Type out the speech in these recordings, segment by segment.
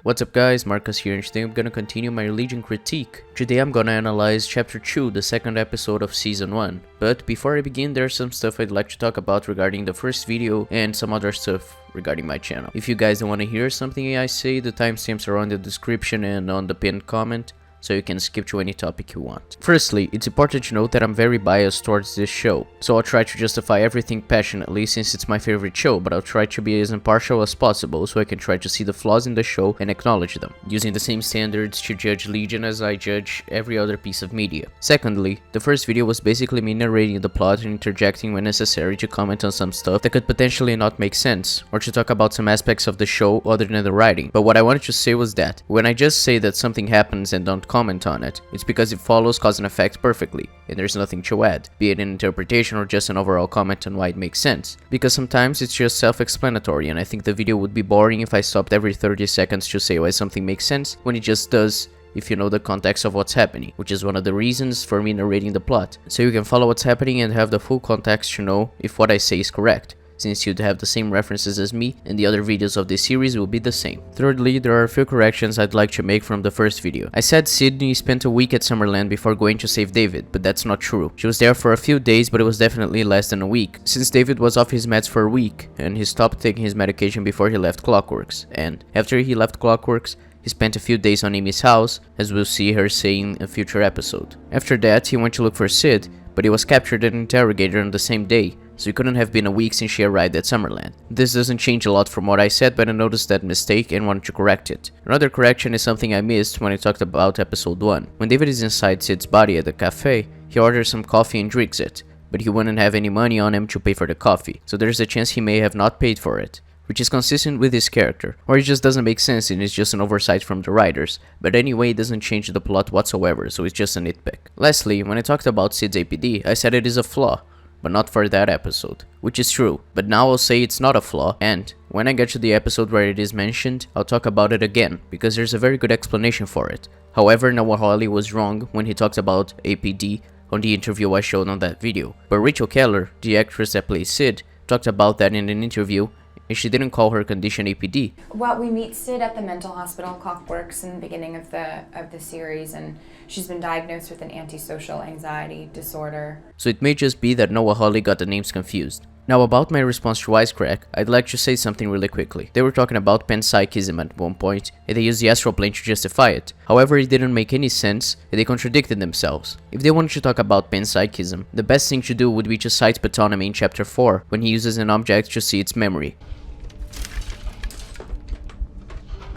What's up guys, Marcus here, and today I'm gonna continue my religion critique. Today I'm gonna analyze chapter 2, the second episode of season 1. But before I begin, there's some stuff I'd like to talk about regarding the first video and some other stuff regarding my channel. If you guys don't want to hear something I say, the timestamps are on the description and on the pinned comment, so you can skip to any topic you want. Firstly, it's important to note that I'm very biased towards this show, so I'll try to justify everything passionately since it's my favorite show, but I'll try to be as impartial as possible so I can try to see the flaws in the show and acknowledge them, using the same standards to judge Legion as I judge every other piece of media. Secondly, the first video was basically me narrating the plot and interjecting when necessary to comment on some stuff that could potentially not make sense, or to talk about some aspects of the show other than the writing. But what I wanted to say was that, when I just say that something happens and don't comment on it, it's because it follows cause and effect perfectly, and there's nothing to add, be it an interpretation or just an overall comment on why it makes sense. Because sometimes it's just self-explanatory, and I think the video would be boring if I stopped every 30 seconds to say why something makes sense, when it just does if you know the context of what's happening, which is one of the reasons for me narrating the plot, so you can follow what's happening and have the full context to know if what I say is correct, since you'd have the same references as me, and the other videos of this series will be the same. Thirdly, there are a few corrections I'd like to make from the first video. I said Sydney spent a week at Summerland before going to save David, but that's not true. She was there for a few days, but it was definitely less than a week, since David was off his meds for a week, and he stopped taking his medication before he left Clockworks, and after he left Clockworks, he spent a few days on Amy's house, as we'll see her say in a future episode. After that, he went to look for Sid, but he was captured and interrogated on the same day, so it couldn't have been a week since she arrived at Summerland. This doesn't change a lot from what I said, but I noticed that mistake and wanted to correct it. Another correction is something I missed when I talked about episode 1. When David is inside Sid's body at the cafe, he orders some coffee and drinks it, but he wouldn't have any money on him to pay for the coffee, so there's a chance he may have not paid for it, which is consistent with his character, or it just doesn't make sense and it's just an oversight from the writers, but anyway it doesn't change the plot whatsoever, so it's just a nitpick. Lastly, when I talked about Sid's APD, I said it is a flaw, but not for that episode, which is true, but now I'll say it's not a flaw, and when I get to the episode where it is mentioned, I'll talk about it again, because there's a very good explanation for it. However, Noah Hawley was wrong when he talked about APD on the interview I showed on that video, but Rachel Keller, the actress that plays Sid, talked about that in an interview, and she didn't call her condition APD. Well, we meet Sid at the mental hospital Clockworks in the beginning of the series, and she's been diagnosed with an antisocial anxiety disorder. So it may just be that Noah Hawley got the names confused. Now about my response to Wisecrack, I'd like to say something really quickly. They were talking about panpsychism at one point, and they used the astral plane to justify it. However, it didn't make any sense, and they contradicted themselves. If they wanted to talk about panpsychism, the best thing to do would be to cite Ptonomy in chapter 4, when he uses an object to see its memory.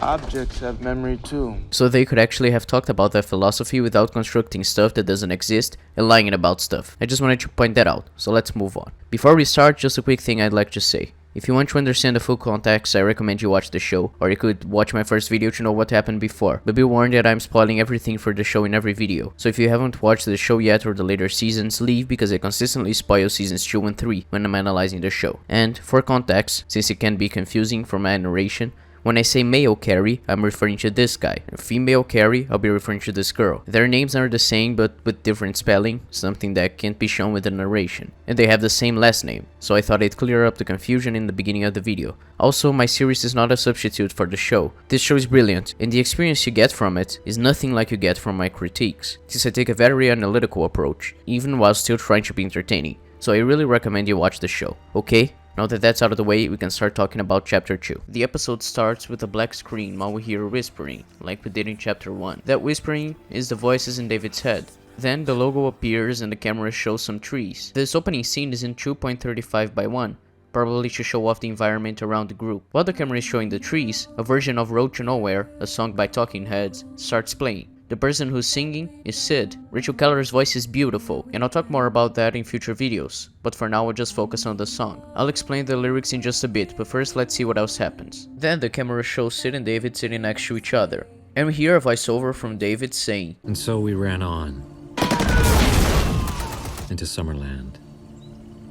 Objects have memory too. So they could actually have talked about that philosophy without constructing stuff that doesn't exist and lying about stuff. I just wanted to point that out, so let's move on. Before we start, just a quick thing I'd like to say. If you want to understand the full context, I recommend you watch the show, or you could watch my first video to know what happened before, but be warned that I'm spoiling everything for the show in every video, so if you haven't watched the show yet or the later seasons, leave because I consistently spoil seasons 2 and 3 when I'm analyzing the show. And, for context, since it can be confusing for my narration, when I say male Carrie, I'm referring to this guy, and female Carrie, I'll be referring to this girl. Their names are the same but with different spelling, something that can't be shown with the narration. And they have the same last name, so I thought I'd clear up the confusion in the beginning of the video. Also, my series is not a substitute for the show. This show is brilliant, and the experience you get from it is nothing like you get from my critiques, since I take a very analytical approach, even while still trying to be entertaining. So I really recommend you watch the show, okay? Now that that's out of the way, we can start talking about chapter 2. The episode starts with a black screen while we hear whispering, like we did in chapter 1. That whispering is the voices in David's head. Then the logo appears and the camera shows some trees. This opening scene is in 2.35 by 1, probably to show off the environment around the group. While the camera is showing the trees, a version of Road to Nowhere, a song by Talking Heads, starts playing. The person who's singing is Sid. Rachel Keller's voice is beautiful, and I'll talk more about that in future videos, but for now I'll just focus on the song. I'll explain the lyrics in just a bit, but first let's see what else happens. Then the camera shows Sid and David sitting next to each other, and we hear a voiceover from David saying, "And so we ran on into Summerland,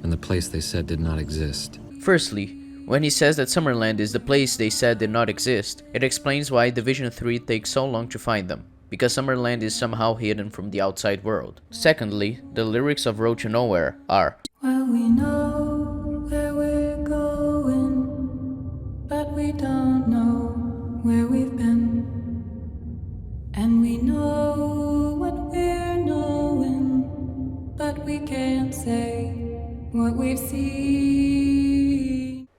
and the place they said did not exist." Firstly, when he says that Summerland is the place they said did not exist, it explains why Division 3 takes so long to find them, because Summerland is somehow hidden from the outside world. Secondly, the lyrics of Road to Nowhere are, "Well, we know where we're going, but we don't know where we've been." And we know what we're knowing, but we can't say what we've seen.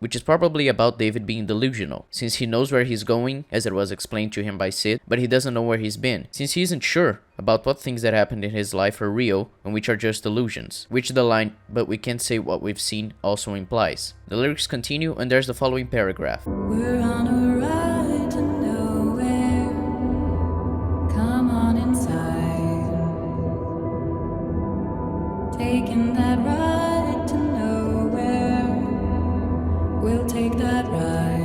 Which is probably about David being delusional, since he knows where he's going, as it was explained to him by Sid, but he doesn't know where he's been, since he isn't sure about what things that happened in his life are real and which are just illusions, which the line, "but we can't say what we've seen," also implies. The lyrics continue, and there's the following paragraph. We're on a ride to nowhere. Come on inside. Taking that ride to nowhere. We'll take that ride.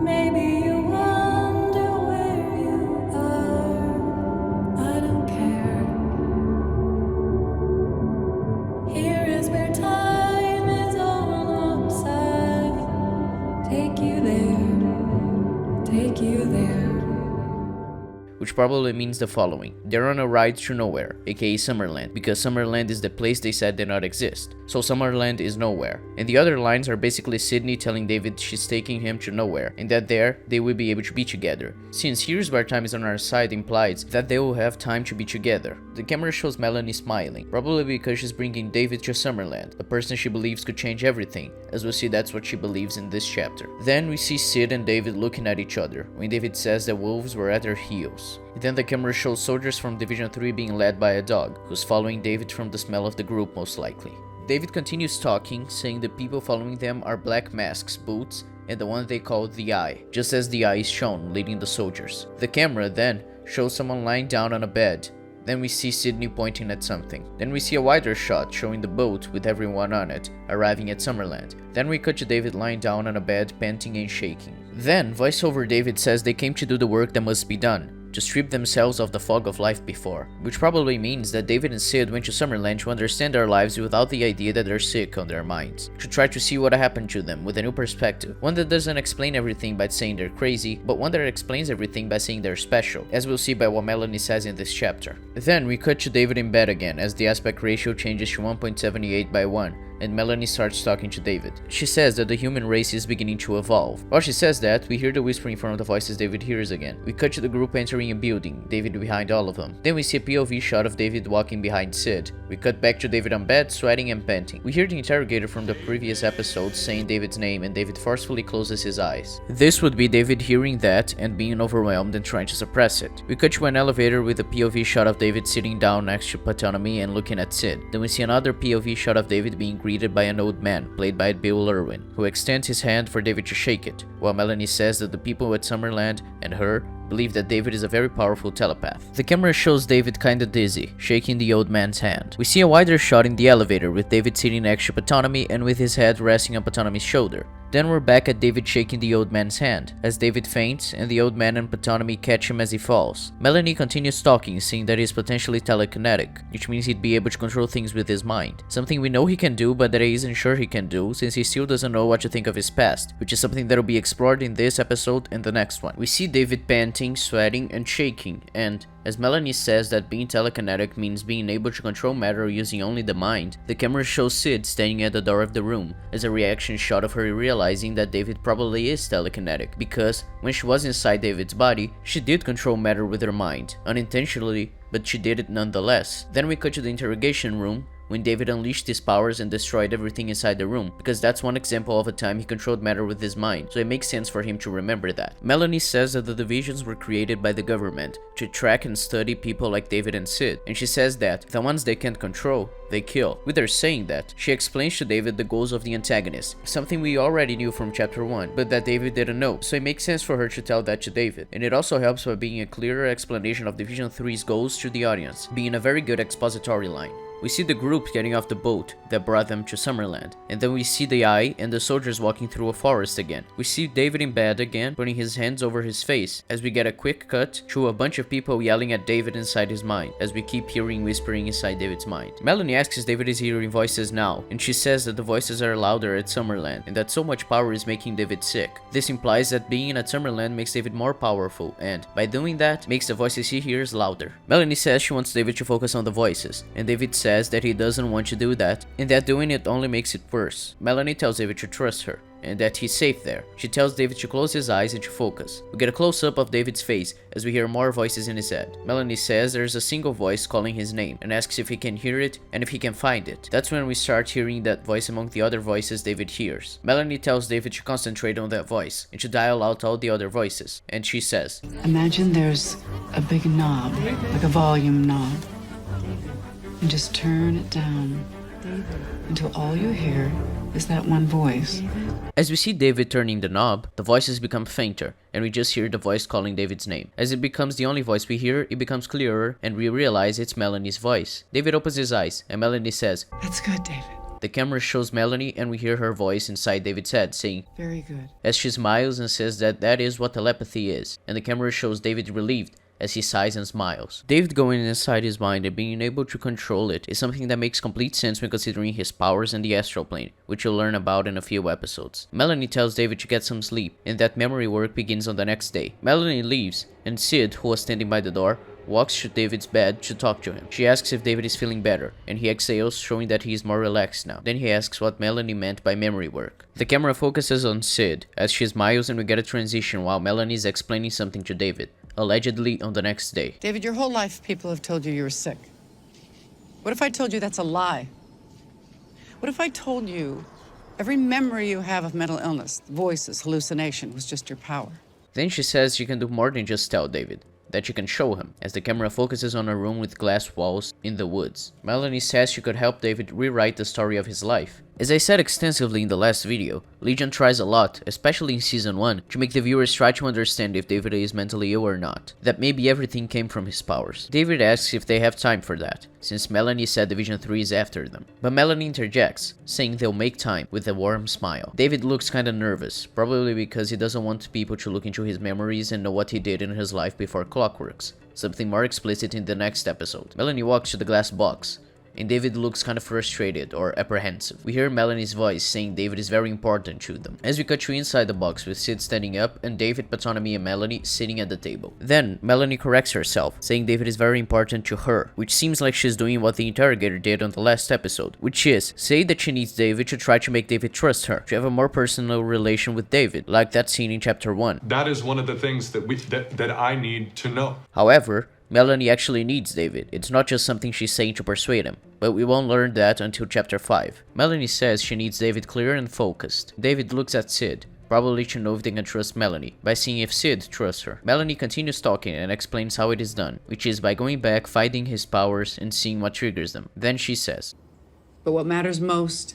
Maybe you wonder where you are. I don't care. Here is where time is on our side. Take you there. Take you there. Which probably means the following. They're on a ride to nowhere, aka Summerland, because Summerland is the place they said did not exist. So Summerland is nowhere. And the other lines are basically Sydney telling David she's taking him to nowhere, and that there they will be able to be together. Since here's where time is on our side implies that they will have time to be together. The camera shows Melanie smiling, probably because she's bringing David to Summerland, a person she believes could change everything, as we'll see that's what she believes in this chapter. Then we see Sid and David looking at each other, when David says that wolves were at their heels. Then the camera shows soldiers from Division 3 being led by a dog, who's following David from the smell of the group most likely. David continues talking, saying the people following them are Black Mask's boots and the one they call the Eye, just as the Eye is shown leading the soldiers. The camera then shows someone lying down on a bed. Then we see Sydney pointing at something. Then we see a wider shot showing the boat with everyone on it, arriving at Summerland. Then we cut to David lying down on a bed, panting and shaking. Then, voiceover David says they came to do the work that must be done, to strip themselves of the fog of life before, which probably means that David and Sid went to Summerland to understand their lives without the idea that they're sick on their minds, to try to see what happened to them with a new perspective, one that doesn't explain everything by saying they're crazy, but one that explains everything by saying they're special, as we'll see by what Melanie says in this chapter. Then we cut to David in bed again, as the aspect ratio changes to 1.78 by 1, and Melanie starts talking to David. She says that the human race is beginning to evolve. While she says that, we hear the whispering from the voices David hears again. We cut to the group entering a building, David behind all of them. Then we see a POV shot of David walking behind Sid. We cut back to David on bed, sweating and panting. We hear the interrogator from the previous episode saying David's name, and David forcefully closes his eyes. This would be David hearing that and being overwhelmed and trying to suppress it. We cut to an elevator with a POV shot of David sitting down next to Ptonomy and looking at Sid. Then we see another POV shot of David being greeted by an old man, played by Bill Irwin, who extends his hand for David to shake it, while Melanie says that the people at Summerland and her believe that David is a very powerful telepath. The camera shows David kinda dizzy, shaking the old man's hand. We see a wider shot in the elevator with David sitting next to Ptonomy and with his head resting on Ptonomy's shoulder. Then we're back at David shaking the old man's hand, as David faints and the old man and Ptonomy catch him as he falls. Melanie continues talking, saying that he's potentially telekinetic, which means he'd be able to control things with his mind. Something we know he can do, but that he isn't sure he can do, since he still doesn't know what to think of his past, which is something that'll be explored in this episode and the next one. We see David panting, sweating, and shaking, and as Melanie says that being telekinetic means being able to control matter using only the mind, the camera shows Sid standing at the door of the room, as a reaction shot of her realizing that David probably is telekinetic, because when she was inside David's body, she did control matter with her mind, unintentionally, but she did it nonetheless. Then we cut to the interrogation room, when David unleashed his powers and destroyed everything inside the room, because that's one example of a time he controlled matter with his mind, so it makes sense for him to remember that. Melanie says that the divisions were created by the government to track and study people like David and Sid, and she says that the ones they can't control, they kill. With her saying that, she explains to David the goals of the antagonist, something we already knew from chapter 1, but that David didn't know, so it makes sense for her to tell that to David, and it also helps by being a clearer explanation of Division 3's goals to the audience, being a very good expository line. We see the group getting off the boat that brought them to Summerland, and then we see the Eye and the soldiers walking through a forest again. We see David in bed again, putting his hands over his face, as we get a quick cut to a bunch of people yelling at David inside his mind, as we keep hearing whispering inside David's mind. Melanie asks if David is hearing voices now, and she says that the voices are louder at Summerland, and that so much power is making David sick. This implies that being at Summerland makes David more powerful, and by doing that, makes the voices he hears louder. Melanie says she wants David to focus on the voices, and David says that he doesn't want to do that, and that doing it only makes it worse. Melanie tells David to trust her, and that he's safe there. She tells David to close his eyes and to focus. We get a close-up of David's face as we hear more voices in his head. Melanie says there's a single voice calling his name and asks if he can hear it and if he can find it. That's when we start hearing that voice among the other voices David hears. Melanie tells David to concentrate on that voice and to dial out all the other voices, and she says, Imagine there's a big knob, like a volume knob, and just turn it down until all you hear is that one voice. As we see David turning the knob, the voices become fainter, and we just hear the voice calling David's name. As it becomes the only voice we hear, it becomes clearer, and we realize it's Melanie's voice. David opens his eyes, and Melanie says, That's good, David. The camera shows Melanie, and we hear her voice inside David's head saying, Very good. as she smiles and says that that is what telepathy is, and the camera shows David relieved as he sighs and smiles. David going inside his mind and being able to control it is something that makes complete sense when considering his powers in the astral plane, which you'll learn about in a few episodes. Melanie tells David to get some sleep, and that memory work begins on the next day. Melanie leaves, and Sid, who was standing by the door, walks to David's bed to talk to him. She asks if David is feeling better, and he exhales, showing that he is more relaxed now. Then he asks what Melanie meant by memory work. The camera focuses on Sid as she smiles, and we get a transition while Melanie is explaining something to David, allegedly on the next day. David, your whole life people have told you were sick. What if I told you that's a lie? What if I told you every memory you have of mental illness, voices, hallucination, was just your power? Then she says she can do more than just tell David, that she can show him, as the camera focuses on a room with glass walls in the woods. Melanie says she could help David rewrite the story of his life. As I said extensively in the last video, Legion tries a lot, especially in Season 1, to make the viewers try to understand if David is mentally ill or not, that maybe everything came from his powers. David asks if they have time for that, since Melanie said Division 3 is after them. But Melanie interjects, saying they'll make time, with a warm smile. David looks kinda nervous, probably because he doesn't want people to look into his memories and know what he did in his life before Clockworks, something more explicit in the next episode. Melanie walks to the glass box, and David looks kind of frustrated or apprehensive. We hear Melanie's voice saying David is very important to them. As we cut to inside the box with Sid standing up and David, Ptonomy, and Melanie sitting at the table. Then Melanie corrects herself, saying David is very important to her, which seems like she's doing what the interrogator did on the last episode, which is say that she needs David to try to make David trust her, to have a more personal relation with David, like that scene in Chapter 1. That is one of the things that I need to know. However, Melanie actually needs David. It's not just something she's saying to persuade him, but we won't learn that until Chapter 5. Melanie says she needs David clear and focused. David looks at Sid, probably to know if they can trust Melanie, by seeing if Sid trusts her. Melanie continues talking and explains how it is done, which is by going back, finding his powers, and seeing what triggers them. Then she says, But what matters most,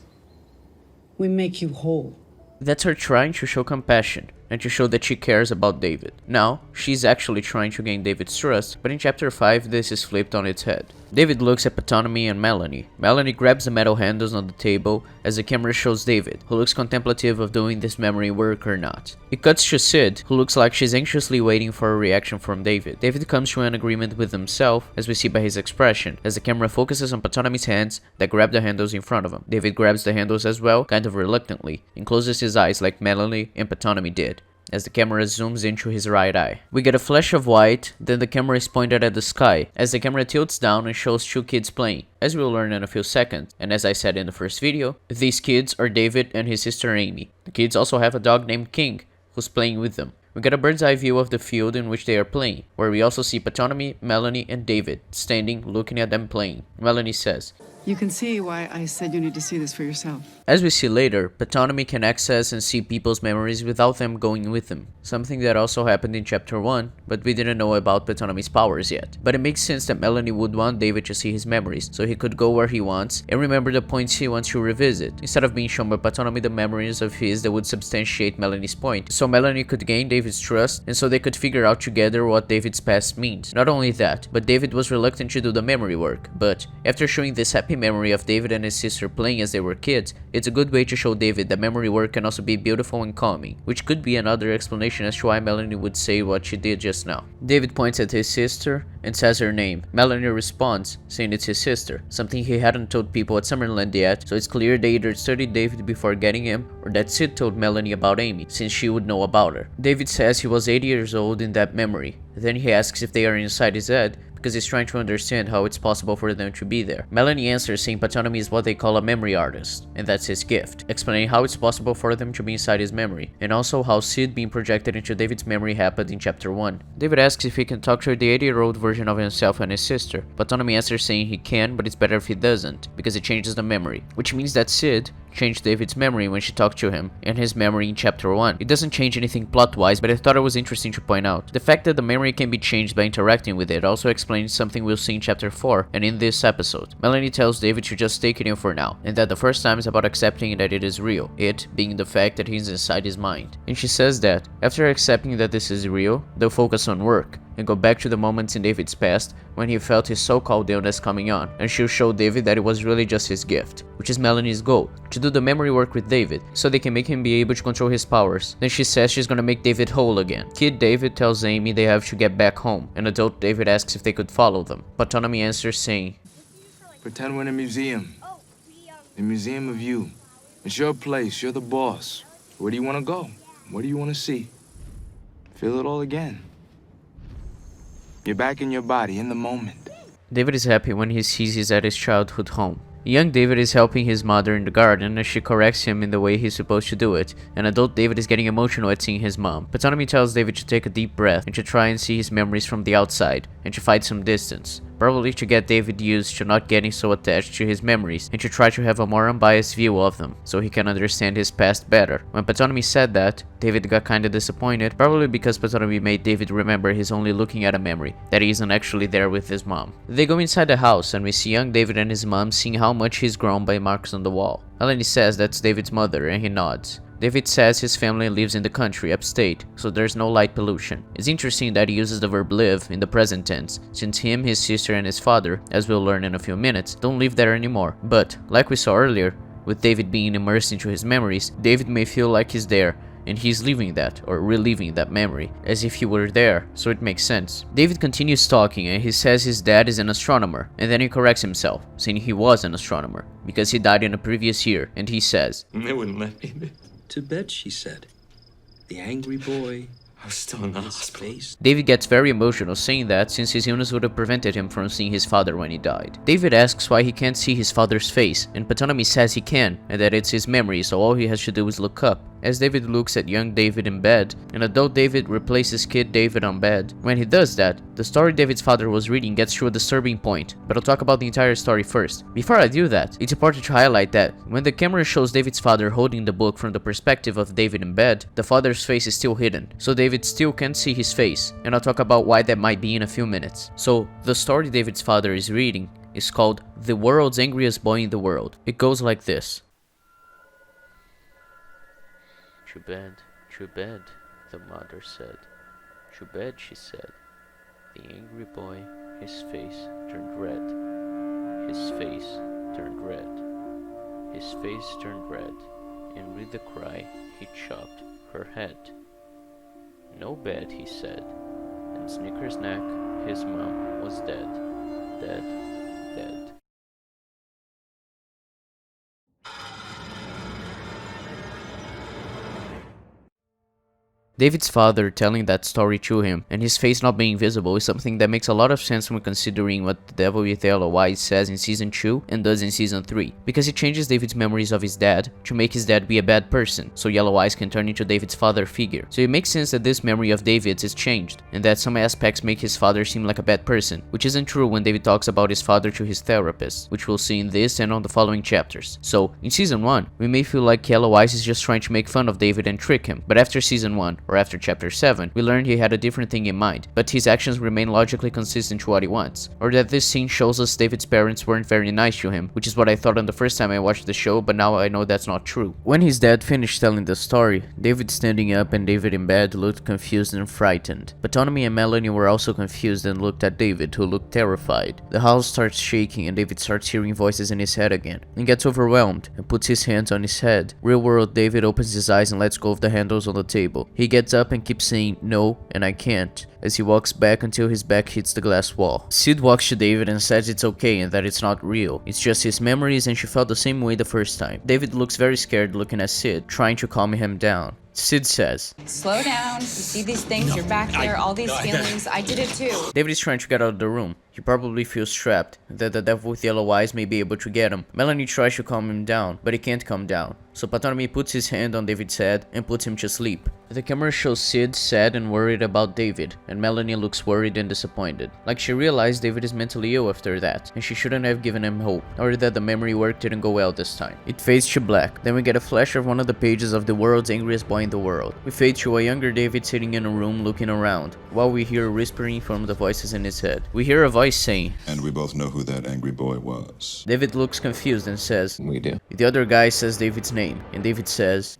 we make you whole. that's her trying to show compassion, and to show that she cares about David. Now, she's actually trying to gain David's trust, but in Chapter 5 this is flipped on its head. David looks at Ptonomy and Melanie. Melanie grabs the metal handles on the table as the camera shows David, who looks contemplative of doing this memory work or not. It cuts to Sid, who looks like she's anxiously waiting for a reaction from David. David comes to an agreement with himself, as we see by his expression, as the camera focuses on Ptonomy's hands that grab the handles in front of him. David grabs the handles as well, kind of reluctantly, and closes his eyes like Melanie and Ptonomy did, as the camera zooms into his right eye. We get a flash of white, then the camera is pointed at the sky, as the camera tilts down and shows two kids playing, as we'll learn in a few seconds. And as I said in the first video, these kids are David and his sister Amy. The kids also have a dog named King, who's playing with them. We get a bird's eye view of the field in which they are playing, where we also see Ptonomy, Melanie, and David standing looking at them playing. Melanie says, You can see why I said you need to see this for yourself. as we see later, Ptonomy can access and see people's memories without them going with them, something that also happened in Chapter 1, but we didn't know about Ptonomy's powers yet. But it makes sense that Melanie would want David to see his memories, so he could go where he wants and remember the points he wants to revisit, instead of being shown by Ptonomy the memories of his that would substantiate Melanie's point, so Melanie could gain David's trust, and so they could figure out together what David's past means. Not only that, but David was reluctant to do the memory work, but after showing this happy memory of David and his sister playing as they were kids, it's a good way to show David that memory work can also be beautiful and calming, which could be another explanation as to why Melanie would say what she did just now. David points at his sister and says her name. Melanie responds, saying it's his sister, something he hadn't told people at Summerland yet, so it's clear they either studied David before getting him, or that Sid told Melanie about Amy, since she would know about her. David says he was 80 years old in that memory. Then he asks if they are inside his head, because he's trying to understand how it's possible for them to be there. Melanie answers saying Ptonomy is what they call a memory artist, and that's his gift, explaining how it's possible for them to be inside his memory, and also how Sid being projected into David's memory happened in chapter 1. David asks if he can talk to the 80-year-old version of himself and his sister. Ptonomy answers saying he can, but it's better if he doesn't, because it changes the memory, which means that Sid changed David's memory when she talked to him, and his memory in chapter 1. It doesn't change anything plot-wise, but I thought it was interesting to point out. The fact that the memory can be changed by interacting with it also explains something we'll see in chapter 4 and in this episode. Melanie tells David to just take it in for now, and that the first time is about accepting that it is real, it being the fact that he's inside his mind. And she says that, after accepting that this is real, they'll focus on work, and go back to the moments in David's past when he felt his so-called illness coming on, and she'll show David that it was really just his gift, which is Melanie's goal, to do the memory work with David, so they can make him be able to control his powers. Then she says she's gonna make David whole again. Kid David tells Amy they have to get back home, and adult David asks if they could follow them. Ptonomy answers saying, Pretend we're in a museum. The museum of you. It's your place, you're the boss. Where do you want to go? What do you want to see? Feel it all again. You're back in your body, in the moment. David is happy when he sees he's at his childhood home. Young David is helping his mother in the garden as she corrects him in the way he's supposed to do it, and adult David is getting emotional at seeing his mom. Ptonomy tells David to take a deep breath and to try and see his memories from the outside, and to find some distance, probably to get David used to not getting so attached to his memories, and to try to have a more unbiased view of them, so he can understand his past better. When Ptonomy said that, David got kinda disappointed, probably because Ptonomy made David remember he's only looking at a memory, that he isn't actually there with his mom. They go inside the house, and we see young David and his mom seeing how much he's grown by marks on the wall. Melanie says that's David's mother, and he nods. David says his family lives in the country, upstate, so there's no light pollution. It's interesting that he uses the verb live in the present tense, since him, his sister, and his father, as we'll learn in a few minutes, don't live there anymore. But, like we saw earlier, with David being immersed into his memories, David may feel like he's there, and he's living that, or reliving that memory, as if he were there, so it makes sense. David continues talking, and he says his dad is an astronomer, and then he corrects himself, saying he was an astronomer, because he died in a previous year, and he says, They wouldn't let me. To bed, she said. The angry boy. I was still in the hospital. David gets very emotional saying that, since his illness would have prevented him from seeing his father when he died. David asks why he can't see his father's face, and Ptonomy says he can, and that it's his memory, so all he has to do is look up. As David looks at young David in bed, and adult David replaces kid David on bed. When he does that, the story David's father was reading gets to a disturbing point, but I'll talk about the entire story first. Before I do that, it's important to highlight that when the camera shows David's father holding the book from the perspective of David in bed, the father's face is still hidden, so David still can't see his face, and I'll talk about why that might be in a few minutes. So, the story David's father is reading is called The World's Angriest Boy in the World. It goes like this. To bed, the mother said. To bed, she said. The angry boy, his face turned red. His face turned red. His face turned red, and with the cry, he chopped her head. No bed, he said, and Snickersnack, his mom, was dead. Dead. Dead. David's father telling that story to him, and his face not being visible, is something that makes a lot of sense when considering what the Devil with Yellow Eyes says in Season 2 and does in Season 3, because it changes David's memories of his dad to make his dad be a bad person, so Yellow Eyes can turn into David's father figure. So it makes sense that this memory of David's is changed, and that some aspects make his father seem like a bad person, which isn't true when David talks about his father to his therapist, which we'll see in this and on the following chapters. So, in Season 1, we may feel like Yellow Eyes is just trying to make fun of David and trick him, but after Season 1, or after chapter 7, we learned he had a different thing in mind, but his actions remain logically consistent to what he wants. Or that this scene shows us David's parents weren't very nice to him, which is what I thought on the first time I watched the show, but now I know that's not true. When his dad finished telling the story, David standing up and David in bed looked confused and frightened. Ptonomy and Melanie were also confused and looked at David, who looked terrified. The house starts shaking and David starts hearing voices in his head again, and gets overwhelmed and puts his hands on his head. Real world David opens his eyes and lets go of the handles on the table. He gets up and keeps saying no and I can't as he walks back until his back hits the glass wall. Sid walks to David and says it's okay and that it's not real. It's just his memories and she felt the same way the first time. David looks very scared looking at Sid, trying to calm him down. Sid says, Slow down, you see these things, you're back there, all these feelings, I did it too. David is trying to get out of the room, He probably feels trapped, that the devil with yellow eyes may be able to get him. Melanie tries to calm him down, but he can't calm down. So Ptonomy puts his hand on David's head and puts him to sleep. The camera shows Sid sad and worried about David, and Melanie looks worried and disappointed. Like she realized David is mentally ill after that, and she shouldn't have given him hope, or that the memory work didn't go well this time. It fades to black, then we get a flash of one of the pages of The World's Angriest Boy in the World. We fade to a younger David sitting in a room looking around, while we hear whispering from the voices in his head. We hear a voice saying, "And we both know who that angry boy was." David looks confused and says, We do. the other guy says David's name, and David says,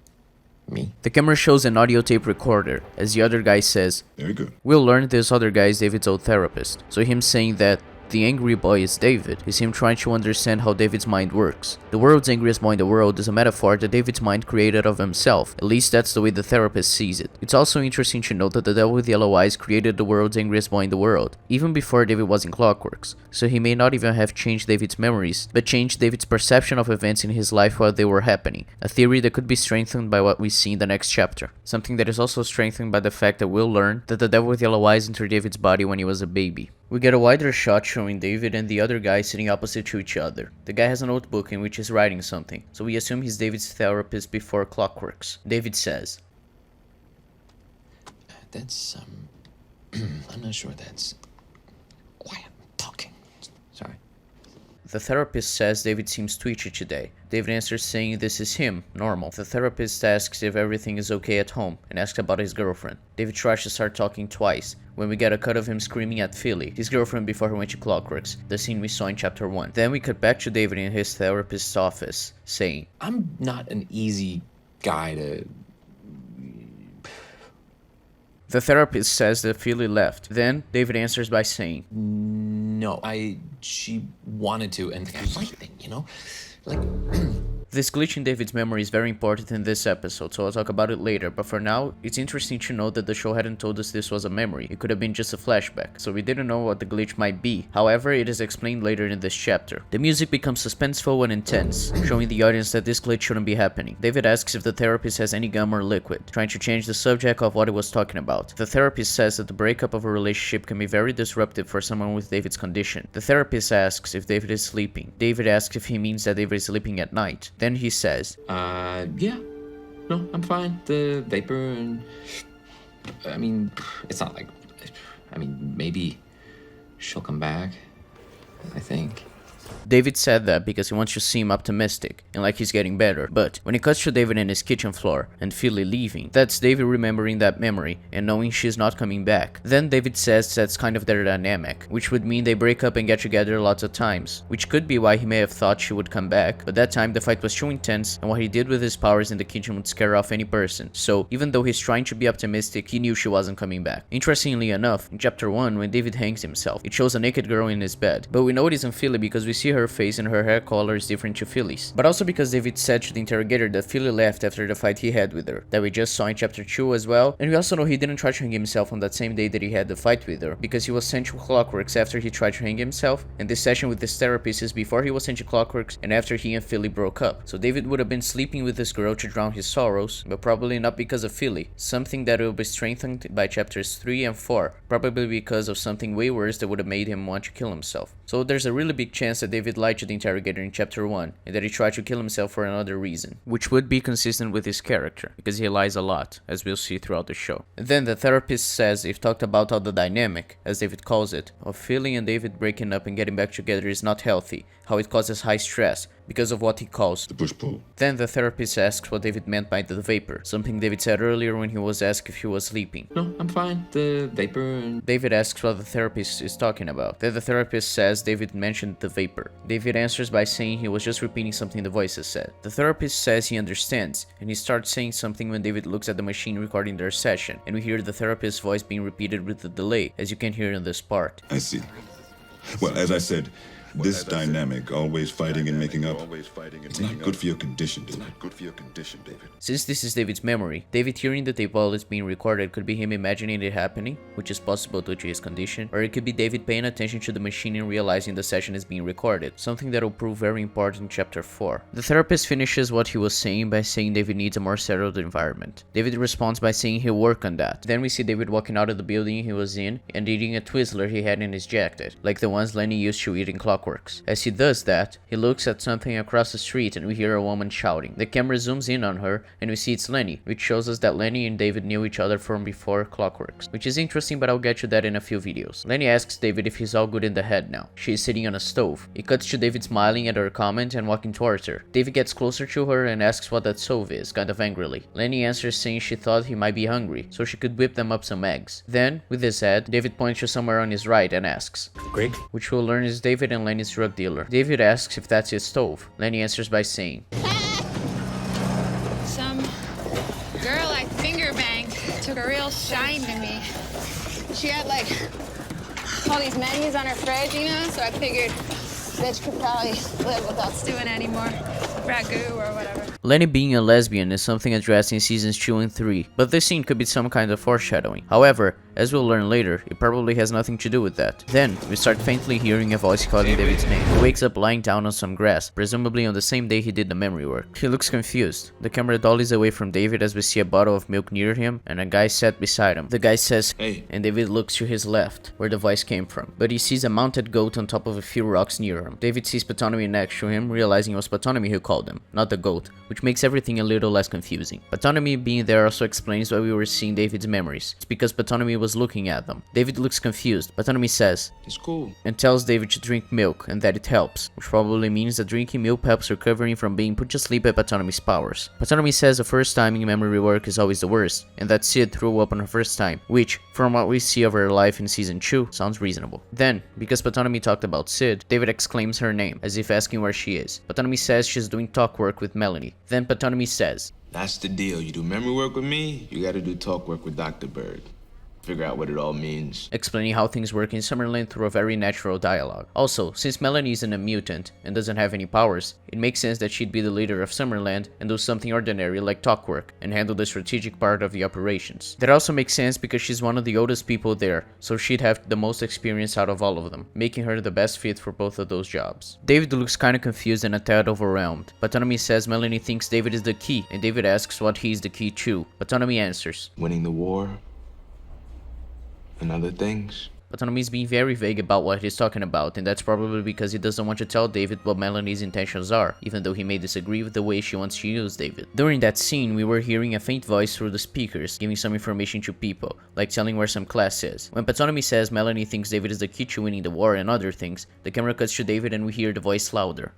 Me. the camera shows an audio tape recorder, as the other guy says, Very good. we'll learn this other guy is David's old therapist. So him saying that the angry boy is David is him trying to understand how David's mind works. The world's angriest boy in the world is a metaphor that David's mind created of himself, at least that's the way the therapist sees it. It's also interesting to note that the devil with yellow eyes created the world's angriest boy in the world, even before David was in Clockworks, so he may not even have changed David's memories, but changed David's perception of events in his life while they were happening, a theory that could be strengthened by what we see in the next chapter. Something that is also strengthened by the fact that we'll learn that the devil with yellow eyes entered David's body when he was a baby. We get a wider shot showing David and the other guy sitting opposite to each other. The guy has a notebook in which he's writing something, so we assume he's David's therapist before Clockworks. David says, That's, I'm not sure that's... Quiet. Talking. Sorry. The therapist says David seems twitchy today. David answers saying this is him, normal. The therapist asks if everything is okay at home, and asks about his girlfriend. David tries to start talking twice, when we get a cut of him screaming at Philly, his girlfriend before he went to Clockworks, the scene we saw in chapter 1. Then we cut back to David in his therapist's office, saying, I'm not an easy guy to... The therapist says that Philly left. Then David answers by saying, No, she wanted to, and I like it, you know? Like... This glitch in David's memory is very important in this episode, so I'll talk about it later, but for now, it's interesting to note that the show hadn't told us this was a memory. It could have been just a flashback, so we didn't know what the glitch might be. However, it is explained later in this chapter. The music becomes suspenseful and intense, showing the audience that this glitch shouldn't be happening. David asks if the therapist has any gum or liquid, trying to change the subject of what he was talking about. The therapist says that the breakup of a relationship can be very disruptive for someone with David's condition. The therapist asks if David is sleeping. David asks if he means that David is sleeping at night. Then he says, yeah. No, I'm fine. The vapor and... I mean, it's not like... I mean, maybe she'll come back, I think. David said that because he wants to seem optimistic and like he's getting better, but when it cuts to David in his kitchen floor and Philly leaving, that's David remembering that memory and knowing she's not coming back. Then David says that's kind of their dynamic, which would mean they break up and get together lots of times, which could be why he may have thought she would come back, but that time the fight was too intense and what he did with his powers in the kitchen would scare off any person, so even though he's trying to be optimistic, he knew she wasn't coming back. Interestingly enough, in chapter 1, when David hangs himself, it shows a naked girl in his bed, but we know it isn't Philly because we see her face and her hair color is different to Philly's. But also because David said to the interrogator that Philly left after the fight he had with her, that we just saw in chapter 2 as well, and we also know he didn't try to hang himself on that same day that he had the fight with her, because he was sent to Clockworks after he tried to hang himself, and this session with his therapist is before he was sent to Clockworks and after he and Philly broke up. So David would have been sleeping with this girl to drown his sorrows, but probably not because of Philly, something that will be strengthened by chapters 3 and 4, probably because of something way worse that would have made him want to kill himself. So there's a really big chance that David lied to the interrogator in chapter 1, and that he tried to kill himself for another reason, which would be consistent with his character, because he lies a lot, as we'll see throughout the show. And then the therapist says they've talked about how the dynamic, as David calls it, of Philly and David breaking up and getting back together is not healthy, how it causes high stress, because of what he calls the push-pull. Then the therapist asks what David meant by the vapor, something David said earlier when he was asked if he was sleeping. No, I'm fine. The vapor and... David asks what the therapist is talking about. Then the therapist says David mentioned the vapor. David answers by saying he was just repeating something the voices said. The therapist says he understands, and he starts saying something when David looks at the machine recording their session, and we hear the therapist's voice being repeated with a delay, as you can hear in this part. I see. Well, as I said, This dynamic, always fighting and making up, it's not good for your condition, David. Since this is David's memory, David hearing the tape while it's being recorded could be him imagining it happening, which is possible due to his condition, or it could be David paying attention to the machine and realizing the session is being recorded, something that will prove very important in chapter 4. The therapist finishes what he was saying by saying David needs a more settled environment. David responds by saying he'll work on that. Then we see David walking out of the building he was in and eating a Twizzler he had in his jacket, like the ones Lenny used to eat in Clockworks. As he does that, he looks at something across the street and we hear a woman shouting. The camera zooms in on her and we see it's Lenny, which shows us that Lenny and David knew each other from before Clockworks, which is interesting, but I'll get to that in a few videos. Lenny asks David if he's all good in the head now. She is sitting on a stove. It cuts to David smiling at her comment and walking towards her. David gets closer to her and asks what that stove is, kind of angrily. Lenny answers saying she thought he might be hungry, so she could whip them up some eggs. Then, with his head, David points to somewhere on his right and asks, Greg? which we'll learn is David and Lenny's drug dealer. David asks if that's his stove. Lenny answers by saying, Some girl I finger banged took a real shine to me. She had like all these menus on her fridge, you know, so I figured bitch could probably live without stewing anymore. Ragu or whatever. Lenny being a lesbian is something addressed in seasons 2 and 3, but this scene could be some kind of foreshadowing. However, as we'll learn later, it probably has nothing to do with that. Then, we start faintly hearing a voice calling David's name. He wakes up lying down on some grass, presumably on the same day he did the memory work. He looks confused. The camera dollies away from David as we see a bottle of milk near him and a guy sat beside him. The guy says, "Hey," and David looks to his left, where the voice came from. But he sees a mounted goat on top of a few rocks near him. David sees Ptonomy next to him, realizing it was Ptonomy who called him, not the goat, which makes everything a little less confusing. Ptonomy being there also explains why we were seeing David's memories. It's because Ptonomy was looking at them. David looks confused. Ptonomy says, It's cool. and tells David to drink milk and that it helps, which probably means that drinking milk helps recovering from being put to sleep by Ptonomy's powers. Ptonomy says the first time in memory work is always the worst, and that Sid threw up on her first time, which, from what we see of her life in season 2, sounds reasonable. Then, because Ptonomy talked about Sid, David exclaims her name, as if asking where she is. Ptonomy says she's doing talk work with Melanie. Then Ptonomy says, That's the deal. You do memory work with me, you gotta do talk work with Dr. Bird. Figure out what it all means. explaining how things work in Summerland through a very natural dialogue. Also, since Melanie isn't a mutant and doesn't have any powers, it makes sense that she'd be the leader of Summerland and do something ordinary like talk work and handle the strategic part of the operations. That also makes sense because she's one of the oldest people there, so she'd have the most experience out of all of them, making her the best fit for both of those jobs. David looks kinda confused and a tad overwhelmed. Ptonomy says Melanie thinks David is the key, and David asks what he's the key to. Ptonomy answers, Winning the war and other things. Ptonomy is being very vague about what he's talking about, and that's probably because he doesn't want to tell David what Melanie's intentions are, even though he may disagree with the way she wants to use David. During that scene, we were hearing a faint voice through the speakers, giving some information to people, like telling where some class is. When Ptonomy says Melanie thinks David is the key to winning the war and other things, the camera cuts to David and we hear the voice louder.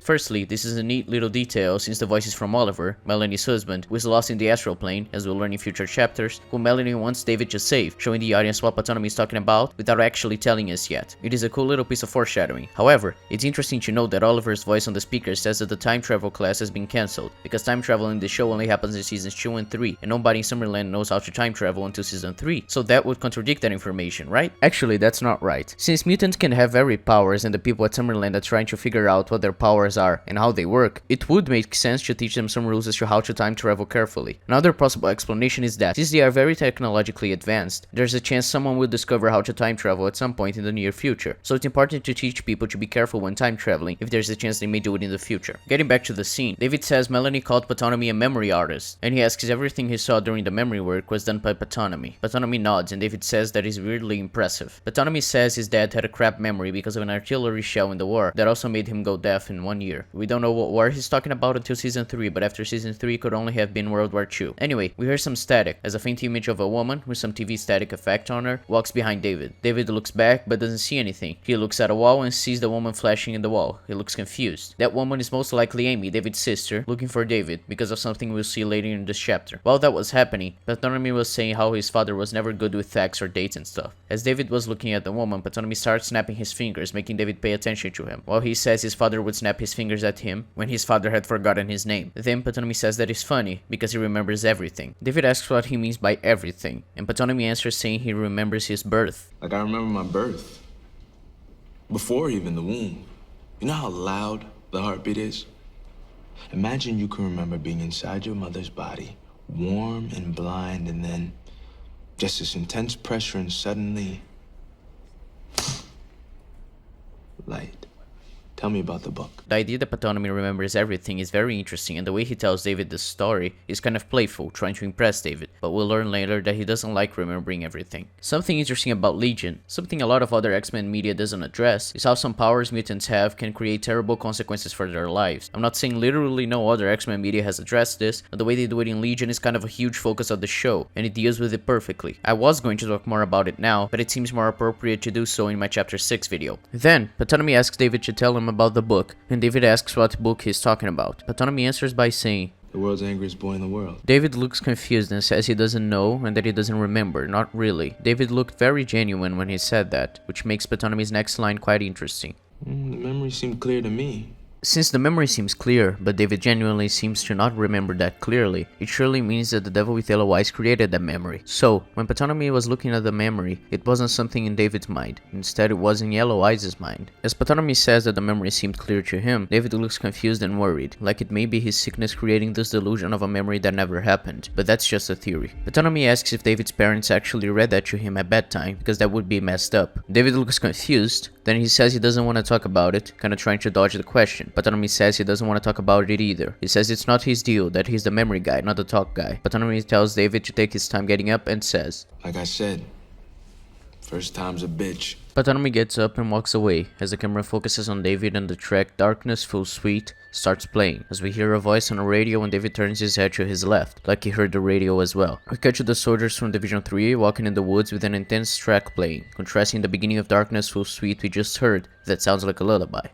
Firstly, this is a neat little detail since the voice is from Oliver, Melanie's husband, who is lost in the astral plane, as we'll learn in future chapters, who Melanie wants David to save, showing the audience what Ptonomy is talking about without actually telling us yet. It is a cool little piece of foreshadowing. However, it's interesting to note that Oliver's voice on the speaker says that the time travel class has been cancelled, because time travel in the show only happens in seasons 2 and 3, and nobody in Summerland knows how to time travel until season 3, so that would contradict that information, right? Actually, that's not right. Since mutants can have varied powers and the people at Summerland are trying to figure out what their powers are and how they work, it would make sense to teach them some rules as to how to time travel carefully. Another possible explanation is that, since they are very technologically advanced, there's a chance someone will discover how to time travel at some point in the near future, so it's important to teach people to be careful when time traveling if there's a chance they may do it in the future. Getting back to the scene, David says Melanie called Ptonomy a memory artist, and he asks if everything he saw during the memory work was done by Ptonomy. Ptonomy nods and David says that is weirdly impressive. Ptonomy says his dad had a crap memory because of an artillery shell in the war that also made him go deaf in 1 year. We don't know what war he's talking about until season 3, but after season 3 could only have been World War II. Anyway, we hear some static as a faint image of a woman with some TV static effect on her walks behind David. David looks back but doesn't see anything. He looks at a wall and sees the woman flashing in the wall. He looks confused. That woman is most likely Amy, David's sister, looking for David because of something we'll see later in this chapter. While that was happening, Ptonomy was saying how his father was never good with facts or dates and stuff. As David was looking at the woman, Ptonomy starts snapping his fingers, making David pay attention to him. While he says his father would snap his fingers at him when his father had forgotten his name. Then Ptonomy says that it's funny because he remembers everything. David asks what he means by everything, and Ptonomy answers saying he remembers his birth. Like I remember my birth. Before even the womb. You know how loud the heartbeat is? Imagine you can remember being inside your mother's body, warm and blind, and then just this intense pressure and suddenly light. Tell me about the book. The idea that Ptonomy remembers everything is very interesting, and the way he tells David the story is kind of playful, trying to impress David, but we'll learn later that he doesn't like remembering everything. Something interesting about Legion, something a lot of other X-Men media doesn't address, is how some powers mutants have can create terrible consequences for their lives. I'm not saying literally no other X-Men media has addressed this, but the way they do it in Legion is kind of a huge focus of the show, and it deals with it perfectly. I was going to talk more about it now, but it seems more appropriate to do so in my Chapter 6 video. Then, Ptonomy asks David to tell him about the book, and David asks what book he's talking about. Ptonomy answers by saying, The world's angriest boy in the world. David looks confused and says he doesn't know and that he doesn't remember. Not really. David looked very genuine when he said that, which makes Ptonomy's next line quite interesting. The memory seemed clear to me. Since the memory seems clear, but David genuinely seems to not remember that clearly, it surely means that the devil with yellow eyes created that memory. So, when Ptonomy was looking at the memory, it wasn't something in David's mind. Instead, it was in Yellow Eyes' mind. As Ptonomy says that the memory seemed clear to him, David looks confused and worried, like it may be his sickness creating this delusion of a memory that never happened. But that's just a theory. Ptonomy asks if David's parents actually read that to him at bedtime, because that would be messed up. David looks confused, then he says he doesn't want to talk about it, kinda trying to dodge the question. Ptonomy says he doesn't want to talk about it either. He says it's not his deal, that he's the memory guy, not the talk guy. Ptonomy tells David to take his time getting up and says, Like I said, first time's a bitch. Ptonomy gets up and walks away, as the camera focuses on David and the track Darkness Full Suite starts playing, as we hear a voice on a radio and David turns his head to his left, like he heard the radio as well. We cut to the soldiers from Division 3 walking in the woods with an intense track playing, contrasting the beginning of Darkness Full Suite we just heard, that sounds like a lullaby.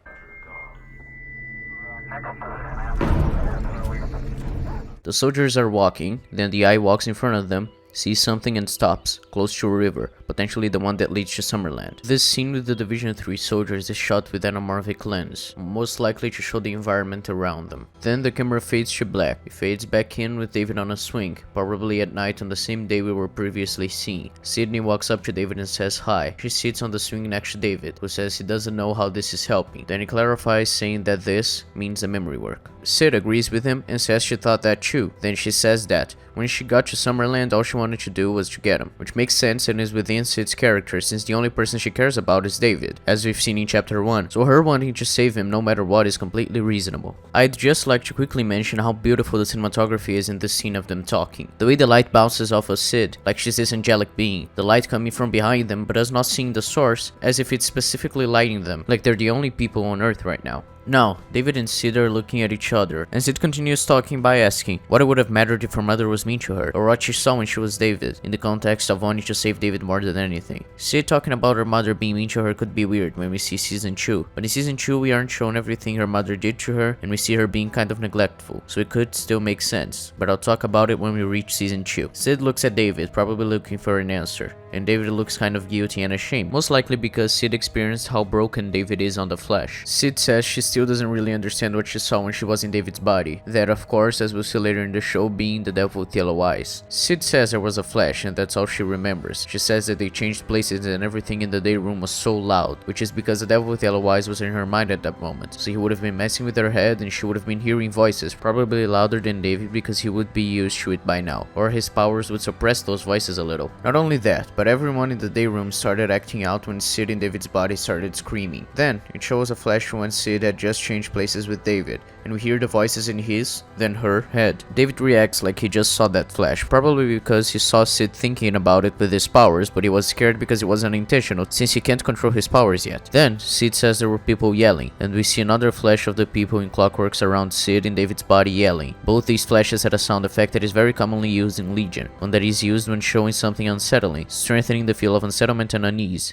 The soldiers are walking, then the eye walks in front of them, sees something and stops, close to a river, potentially the one that leads to Summerland. This scene with the Division 3 soldiers is shot with anamorphic lens, most likely to show the environment around them. Then the camera fades to black. It fades back in with David on a swing, probably at night on the same day we were previously seeing. Sydney walks up to David and says hi. She sits on the swing next to David, who says he doesn't know how this is helping. Then he clarifies, saying that this means the memory work. Sid agrees with him and says she thought that too. Then she says that when she got to Summerland, all she wanted to do was to get him, which makes sense and is within Sid's character, since the only person she cares about is David, as we've seen in Chapter 1, so her wanting to save him no matter what is completely reasonable. I'd just like to quickly mention how beautiful the cinematography is in this scene of them talking. The way the light bounces off of Sid, like she's this angelic being, the light coming from behind them but us not seeing the source, as if it's specifically lighting them, like they're the only people on Earth right now. Now, David and Sid are looking at each other, and Sid continues talking by asking what it would have mattered if her mother was mean to her, or what she saw when she was David, in the context of wanting to save David more than anything. Sid talking about her mother being mean to her could be weird when we see Season 2, but in Season 2 we aren't shown everything her mother did to her, and we see her being kind of neglectful, so it could still make sense, but I'll talk about it when we reach Season 2. Sid looks at David, probably looking for an answer, and David looks kind of guilty and ashamed, most likely because Sid experienced how broken David is on the flesh. Sid says she still doesn't really understand what she saw when she was in David's body, that of course, as we'll see later in the show, being the devil with yellow eyes. Sid says there was a flash and that's all she remembers. She says that they changed places and everything in the day room was so loud, which is because the devil with yellow eyes was in her mind at that moment, so he would have been messing with her head and she would have been hearing voices, probably louder than David because he would be used to it by now, or his powers would suppress those voices a little. Not only that, but everyone in the day room started acting out when Sid in David's body started screaming. Then, it shows a flash when Sid had just changed places with David, and we hear the voices in his, then her, head. David reacts like he just saw that flash, probably because he saw Sid thinking about it with his powers, but he was scared because it wasn't intentional, since he can't control his powers yet. Then, Sid says there were people yelling, and we see another flash of the people in Clockworks around Sid in David's body yelling. Both these flashes had a sound effect that is very commonly used in Legion, one that is used when showing something unsettling, strengthening the feel of unsettlement and unease.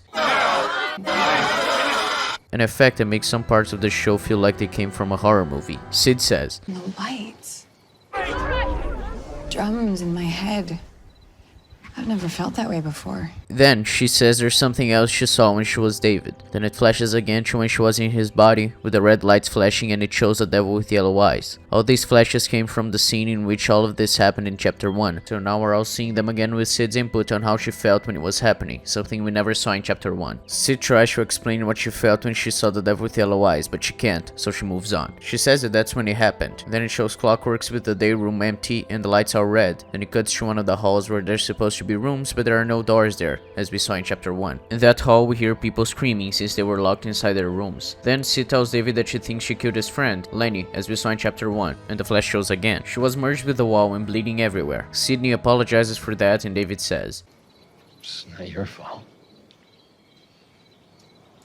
An effect that makes some parts of the show feel like they came from a horror movie. Sid says, The lights. Drums in my head. I've never felt that way before. Then she says there's something else she saw when she was David. Then it flashes again to when she was in his body, with the red lights flashing, and it shows the devil with yellow eyes. All these flashes came from the scene in which all of this happened in chapter 1, so now we're all seeing them again with Sid's input on how she felt when it was happening, something we never saw in chapter 1. Sid tries to explain what she felt when she saw the devil with yellow eyes, but she can't, so she moves on. She says that that's when it happened. Then it shows Clockworks with the day room empty and the lights are red. Then it cuts to one of the halls where there's supposed to be rooms, but there are no doors there, as we saw in chapter 1. In that hall we hear people screaming since they were locked inside their rooms. Then Sid tells David that she thinks she killed his friend, Lenny, as we saw in chapter 1, and the flash shows again. She was merged with the wall and bleeding everywhere. Sydney apologizes for that and David says, It's not your fault.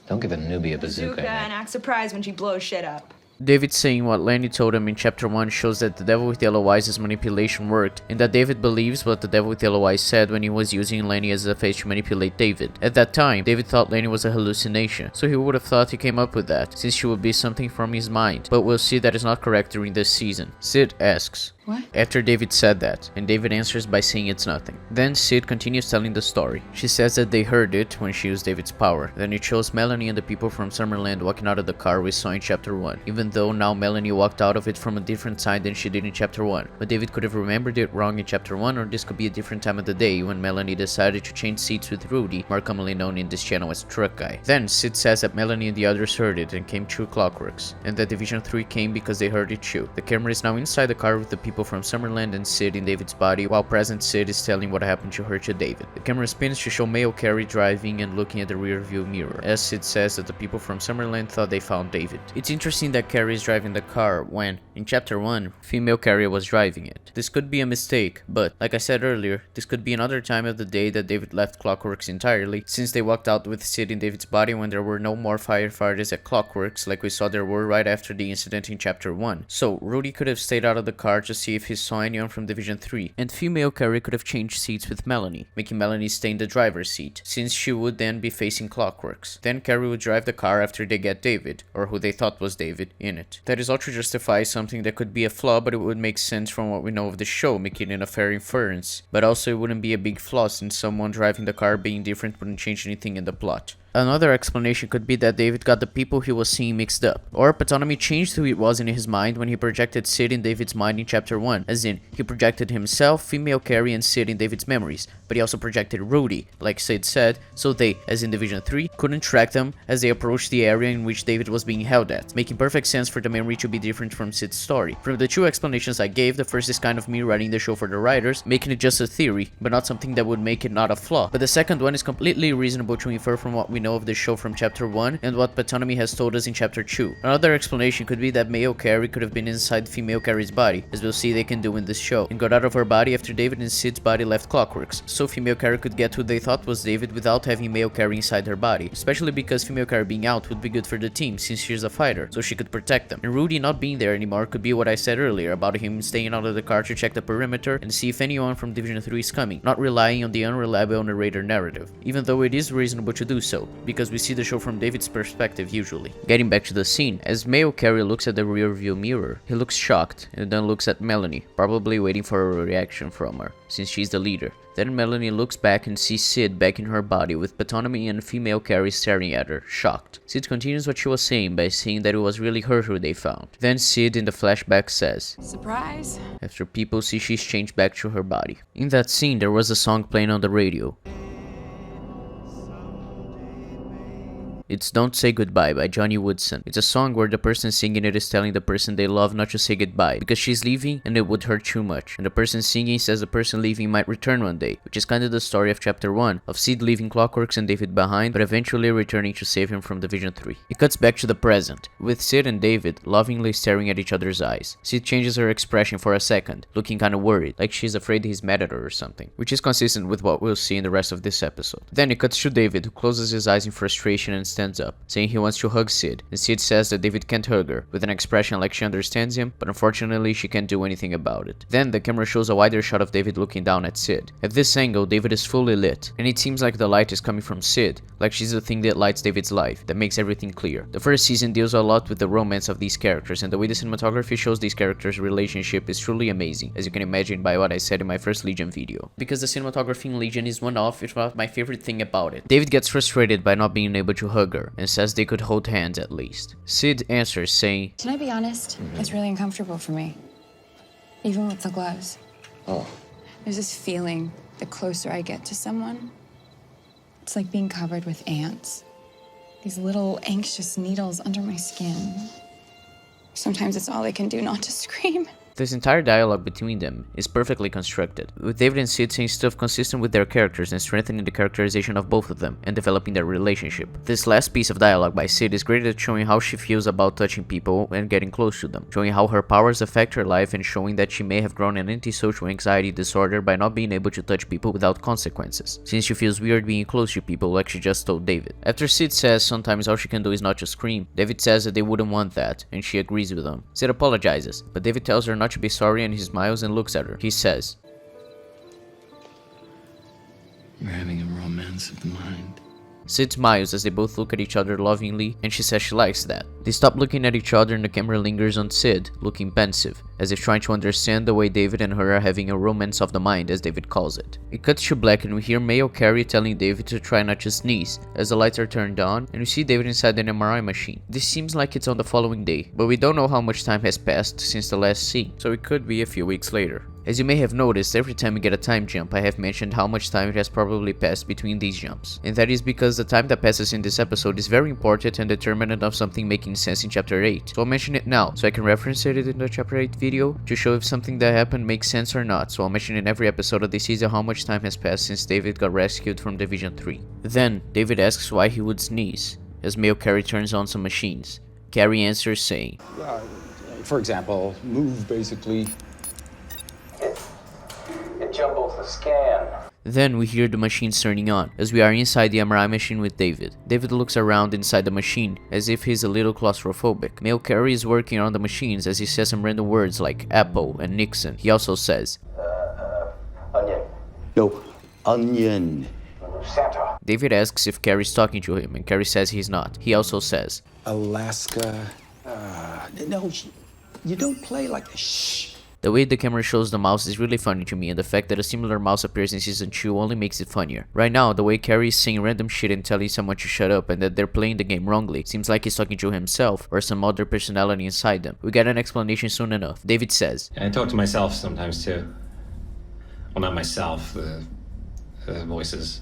Don't give a newbie a bazooka. And act surprised when she blows shit up. David saying what Lenny told him in chapter 1 shows that the devil with yellow eyes' manipulation worked, and that David believes what the devil with yellow eyes said when he was using Lenny as a face to manipulate David. At that time, David thought Lenny was a hallucination, so he would have thought he came up with that, since she would be something from his mind, but we'll see that is not correct during this season. Sid asks, What? After David said that, and David answers by saying it's nothing. Then Sid continues telling the story. She says that they heard it when she used David's power. Then it shows Melanie and the people from Summerland walking out of the car we saw in chapter 1, even though now Melanie walked out of it from a different side than she did in chapter 1. But David could have remembered it wrong in chapter 1, or this could be a different time of the day when Melanie decided to change seats with Rudy, more commonly known in this channel as Truck Guy. Then Sid says that Melanie and the others heard it and came to Clockworks, and that Division 3 came because they heard it too. The camera is now inside the car with the people from Summerland and Sid in David's body, while present Sid is telling what happened to her to David. The camera spins to show male Carrie driving and looking at the rear view mirror, as Sid says that the people from Summerland thought they found David. It's interesting that Carrie is driving the car when, in chapter 1, female Carrie was driving it. This could be a mistake, but, like I said earlier, this could be another time of the day that David left Clockworks entirely, since they walked out with Sid in David's body when there were no more firefighters at Clockworks like we saw there were right after the incident in chapter 1. So, Rudy could have stayed out of the car to see if he saw anyone from Division 3, and female Carrie could have changed seats with Melanie, making Melanie stay in the driver's seat, since she would then be facing Clockworks. Then Carrie would drive the car after they get David, or who they thought was David, in it. That is all to justify something that could be a flaw, but it would make sense from what we know of the show, making it a fair inference. But also it wouldn't be a big flaw, since someone driving the car being different wouldn't change anything in the plot. Another explanation could be that David got the people he was seeing mixed up, or Ptonomy changed who it was in his mind when he projected Sid in David's mind in chapter 1, as in, he projected himself, female Carrie, and Sid in David's memories, but he also projected Rudy, like Sid said, so they, as in Division 3, couldn't track them as they approached the area in which David was being held at, making perfect sense for the memory to be different from Sid's story. From the two explanations I gave, the first is kind of me writing the show for the writers, making it just a theory, but not something that would make it not a flaw, but the second one is completely reasonable to infer from what we know of the show from chapter 1 and what Ptonomy has told us in chapter 2. Another explanation could be that male Carrie could have been inside female Carrie's body, as we'll see they can do in this show, and got out of her body after David and Sid's body left Clockworks, so female Carrie could get who they thought was David without having male Carrie inside her body, especially because female Carrie being out would be good for the team since she's a fighter, so she could protect them. And Rudy not being there anymore could be what I said earlier about him staying out of the car to check the perimeter and see if anyone from Division 3 is coming, not relying on the unreliable narrator narrative, even though it is reasonable to do so, because we see the show from David's perspective usually. Getting back to the scene, as male Carrie looks at the rear view mirror, he looks shocked and then looks at Melanie, probably waiting for a reaction from her, since she's the leader. Then Melanie looks back and sees Sid back in her body with Ptonomy and female Carrie staring at her, shocked. Sid continues what she was saying by saying that it was really her who they found. Then Sid in the flashback says, Surprise! After people see she's changed back to her body. In that scene there was a song playing on the radio. It's Don't Say Goodbye by Johnny Woodson. It's a song where the person singing it is telling the person they love not to say goodbye because she's leaving and it would hurt too much. And the person singing says the person leaving might return one day, which is kind of the story of chapter 1, of Sid leaving Clockworks and David behind, but eventually returning to save him from Division 3. It cuts back to the present, with Sid and David lovingly staring at each other's eyes. Sid changes her expression for a second, looking kinda worried, like she's afraid he's mad at her or something, which is consistent with what we'll see in the rest of this episode. Then it cuts to David, who closes his eyes in frustration and stands up, saying he wants to hug Sid, and Sid says that David can't hug her, with an expression like she understands him, but unfortunately she can't do anything about it. Then the camera shows a wider shot of David looking down at Sid. At this angle, David is fully lit, and it seems like the light is coming from Sid, like she's the thing that lights David's life, that makes everything clear. The first season deals a lot with the romance of these characters, and the way the cinematography shows these characters' relationship is truly amazing, as you can imagine by what I said in my first Legion video. Because the cinematography in Legion is one of, if not my favorite thing about it. David gets frustrated by not being able to hug her, and says they could hold hands at least. Sid answers saying, Can I be honest? It's really uncomfortable for me. Even with the gloves. Oh. There's this feeling, the closer I get to someone, it's like being covered with ants. These little anxious needles under my skin. Sometimes it's all I can do not to scream. This entire dialogue between them is perfectly constructed, with David and Sid saying stuff consistent with their characters and strengthening the characterization of both of them and developing their relationship. This last piece of dialogue by Sid is great at showing how she feels about touching people and getting close to them, showing how her powers affect her life and showing that she may have grown an antisocial anxiety disorder by not being able to touch people without consequences, since she feels weird being close to people like she just told David. After Sid says sometimes all she can do is not to scream, David says that they wouldn't want that, and she agrees with him. Sid apologizes, but David tells her not to be sorry and he smiles and looks at her. He says, You're having a romance of the mind. Sid smiles as they both look at each other lovingly, and she says she likes that. They stop looking at each other and the camera lingers on Sid, looking pensive, as if trying to understand the way David and her are having a romance of the mind, as David calls it. It cuts to black and we hear male Carrie telling David to try not to sneeze, as the lights are turned on, and we see David inside an MRI machine. This seems like it's on the following day, but we don't know how much time has passed since the last scene, so it could be a few weeks later. As you may have noticed, every time we get a time jump, I have mentioned how much time it has probably passed between these jumps. And that is because the time that passes in this episode is very important and determinant of something making sense in chapter 8. So I'll mention it now, so I can reference it in the chapter 8 video to show if something that happened makes sense or not. So I'll mention in every episode of this season how much time has passed since David got rescued from Division 3. Then, David asks why he would sneeze, as male Carrie turns on some machines. Carrie answers saying, For example, move basically. It jumbles the scan. Then we hear the machines turning on, as we are inside the MRI machine with David. David looks around inside the machine, as if he's a little claustrophobic. Male Carrie is working on the machines as he says some random words like apple and Nixon. He also says, Onion. No, onion. Santa. David asks if Carrie's talking to him, and Carrie says he's not. He also says, Alaska. No, you don't play like a shh. The way the camera shows the mouse is really funny to me, and the fact that a similar mouse appears in season 2 only makes it funnier. Right now, the way Carrie is saying random shit and telling someone to shut up and that they're playing the game wrongly seems like he's talking to himself or some other personality inside them. We get an explanation soon enough. David says, I talk to myself sometimes too. Well, not myself, the voices.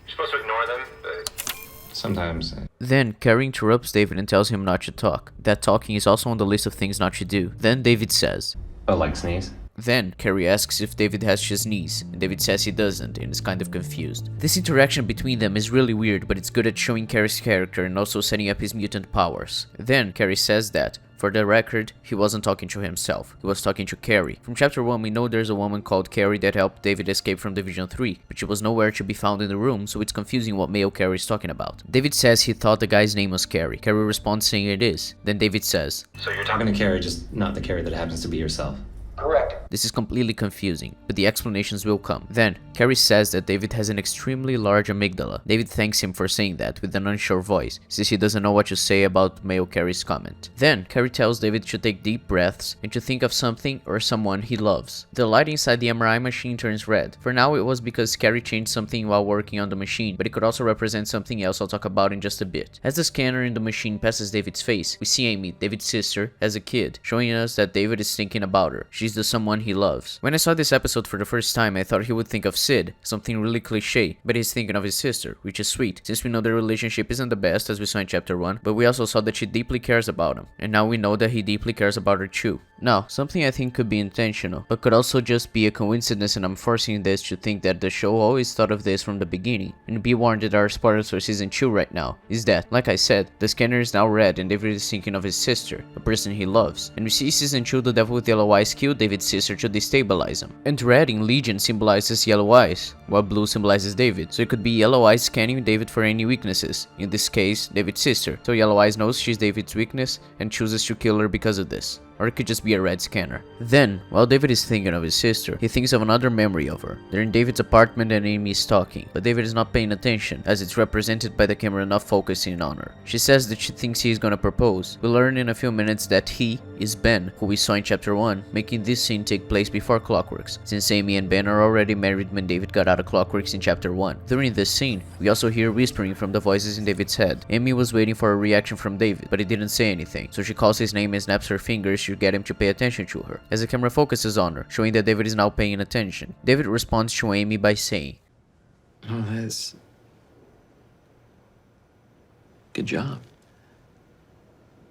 You're supposed to ignore them, but sometimes. Then, Carrie interrupts David and tells him not to talk. That talking is also on the list of things not to do. Then David says, Oh, like sneeze? Then, Carrie asks if David has to sneeze, and David says he doesn't, and is kind of confused. This interaction between them is really weird, but it's good at showing Carrie's character and also setting up his mutant powers. Then, Carrie says that, for the record, he wasn't talking to himself, he was talking to Carrie. From chapter 1 we know there's a woman called Carrie that helped David escape from Division 3, but she was nowhere to be found in the room, so it's confusing what male Carrie is talking about. David says he thought the guy's name was Carrie. Carrie responds saying it is. Then David says, So you're talking to Carrie, just not the Carrie that happens to be yourself. Correct. This is completely confusing, but the explanations will come. Then, Carrie says that David has an extremely large amygdala. David thanks him for saying that with an unsure voice, since he doesn't know what to say about male Carrie's comment. Then, Carrie tells David to take deep breaths and to think of something or someone he loves. The light inside the MRI machine turns red. For now, it was because Carrie changed something while working on the machine, but it could also represent something else I'll talk about in just a bit. As the scanner in the machine passes David's face, we see Amy, David's sister, as a kid, showing us that David is thinking about her. She's the someone he loves. When I saw this episode for the first time, I thought he would think of Sid, something really cliche, but he's thinking of his sister, which is sweet, since we know their relationship isn't the best as we saw in chapter 1, but we also saw that she deeply cares about him, and now we know that he deeply cares about her too. Now, something I think could be intentional, but could also just be a coincidence, and I'm forcing this to think that the show always thought of this from the beginning, and be warned that there are spoilers for season 2 right now, is that, like I said, the scanner is now red and David is thinking of his sister, a person he loves, and we see season 2 the Devil with Yellow Eyes kill David's sister sister to destabilize him. And red in Legion symbolizes yellow eyes, while blue symbolizes David, so it could be yellow eyes scanning David for any weaknesses, in this case, David's sister, so yellow eyes knows she's David's weakness and chooses to kill her because of this. Or it could just be a red scanner. Then, while David is thinking of his sister, he thinks of another memory of her. They're in David's apartment and Amy is talking, but David is not paying attention, as it's represented by the camera not focusing on her. She says that she thinks he is gonna propose. We learn in a few minutes that he is Ben, who we saw in chapter 1, making this scene take place before Clockworks, since Amy and Ben are already married when David got out of Clockworks in chapter 1. During this scene, we also hear whispering from the voices in David's head. Amy was waiting for a reaction from David, but he didn't say anything, so she calls his name and snaps her fingers to get him to pay attention to her, as the camera focuses on her, showing that David is now paying attention. David responds to Amy by saying, "Oh, that's... good job."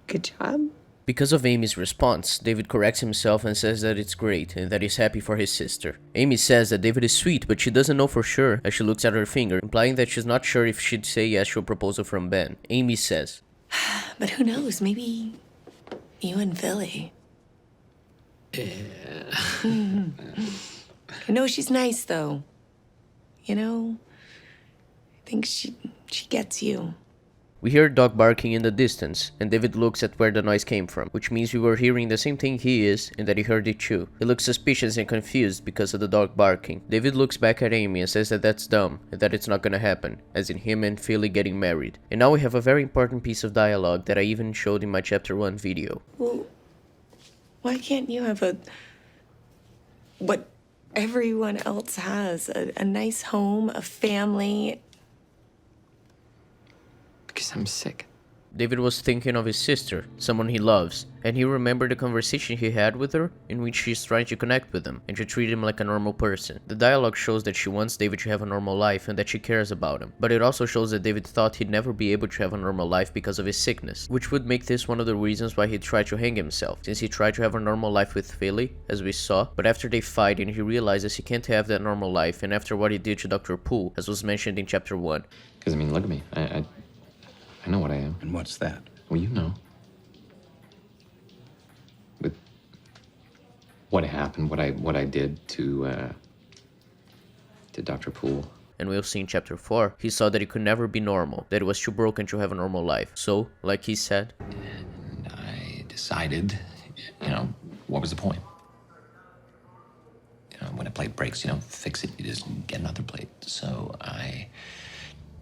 Good job? Because of Amy's response, David corrects himself and says that it's great and that he's happy for his sister. Amy says that David is sweet, but she doesn't know for sure as she looks at her finger, implying that she's not sure if she'd say yes to a proposal from Ben. Amy says, But who knows, maybe you and Philly. I know she's nice, though. You know, I think she gets you. We hear a dog barking in the distance, and David looks at where the noise came from, which means we were hearing the same thing he is, and that he heard it too. He looks suspicious and confused because of the dog barking. David looks back at Amy and says that that's dumb, and that it's not gonna happen, as in him and Philly getting married. And now we have a very important piece of dialogue that I even showed in my chapter 1 video. Well, why can't you have what everyone else has? A nice home, a family. Because I'm sick. David was thinking of his sister, someone he loves, and he remembered the conversation he had with her in which she's trying to connect with him and to treat him like a normal person. The dialogue shows that she wants David to have a normal life and that she cares about him, but it also shows that David thought he'd never be able to have a normal life because of his sickness, which would make this one of the reasons why he tried to hang himself, since he tried to have a normal life with Philly, as we saw, but after they fight and he realizes he can't have that normal life, and after what he did to Dr. Poole, as was mentioned in chapter 1. Because, I mean, look at me. I know what I am. And what's that? Well, you know. With what happened, what I did to Dr. Poole. And we'll see in chapter 4, he saw that he could never be normal, that he was too broken to have a normal life. So, like he said, And I decided, what was the point? When a plate breaks, fix it, you just get another plate. So I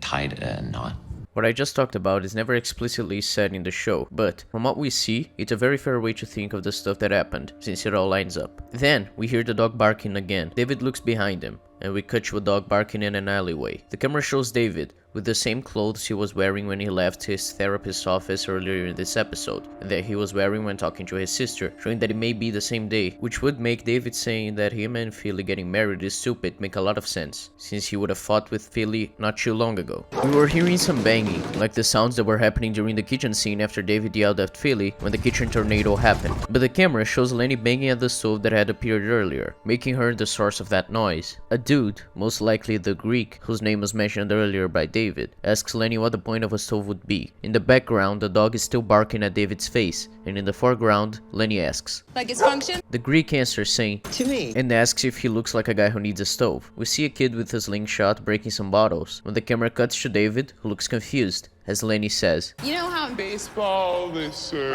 tied a knot. What I just talked about is never explicitly said in the show, but from what we see, it's a very fair way to think of the stuff that happened, since it all lines up. Then, we hear the dog barking again. David looks behind him, and we cut to a dog barking in an alleyway. The camera shows David with the same clothes he was wearing when he left his therapist's office earlier in this episode, and that he was wearing when talking to his sister, showing that it may be the same day, which would make David saying that him and Philly getting married is stupid make a lot of sense, since he would have fought with Philly not too long ago. We were hearing some banging, like the sounds that were happening during the kitchen scene after David yelled at Philly when the kitchen tornado happened, but the camera shows Lenny banging at the stove that had appeared earlier, making her the source of that noise. A dude, most likely the Greek, whose name was mentioned earlier by David, asks Lenny what the point of a stove would be. In the background, the dog is still barking at David's face, and in the foreground, Lenny asks, Like its function? The Greek answers saying, To me. and asks if he looks like a guy who needs a stove. We see a kid with a slingshot breaking some bottles, when the camera cuts to David, who looks confused, as Lenny says, You know how in Baseball, they say.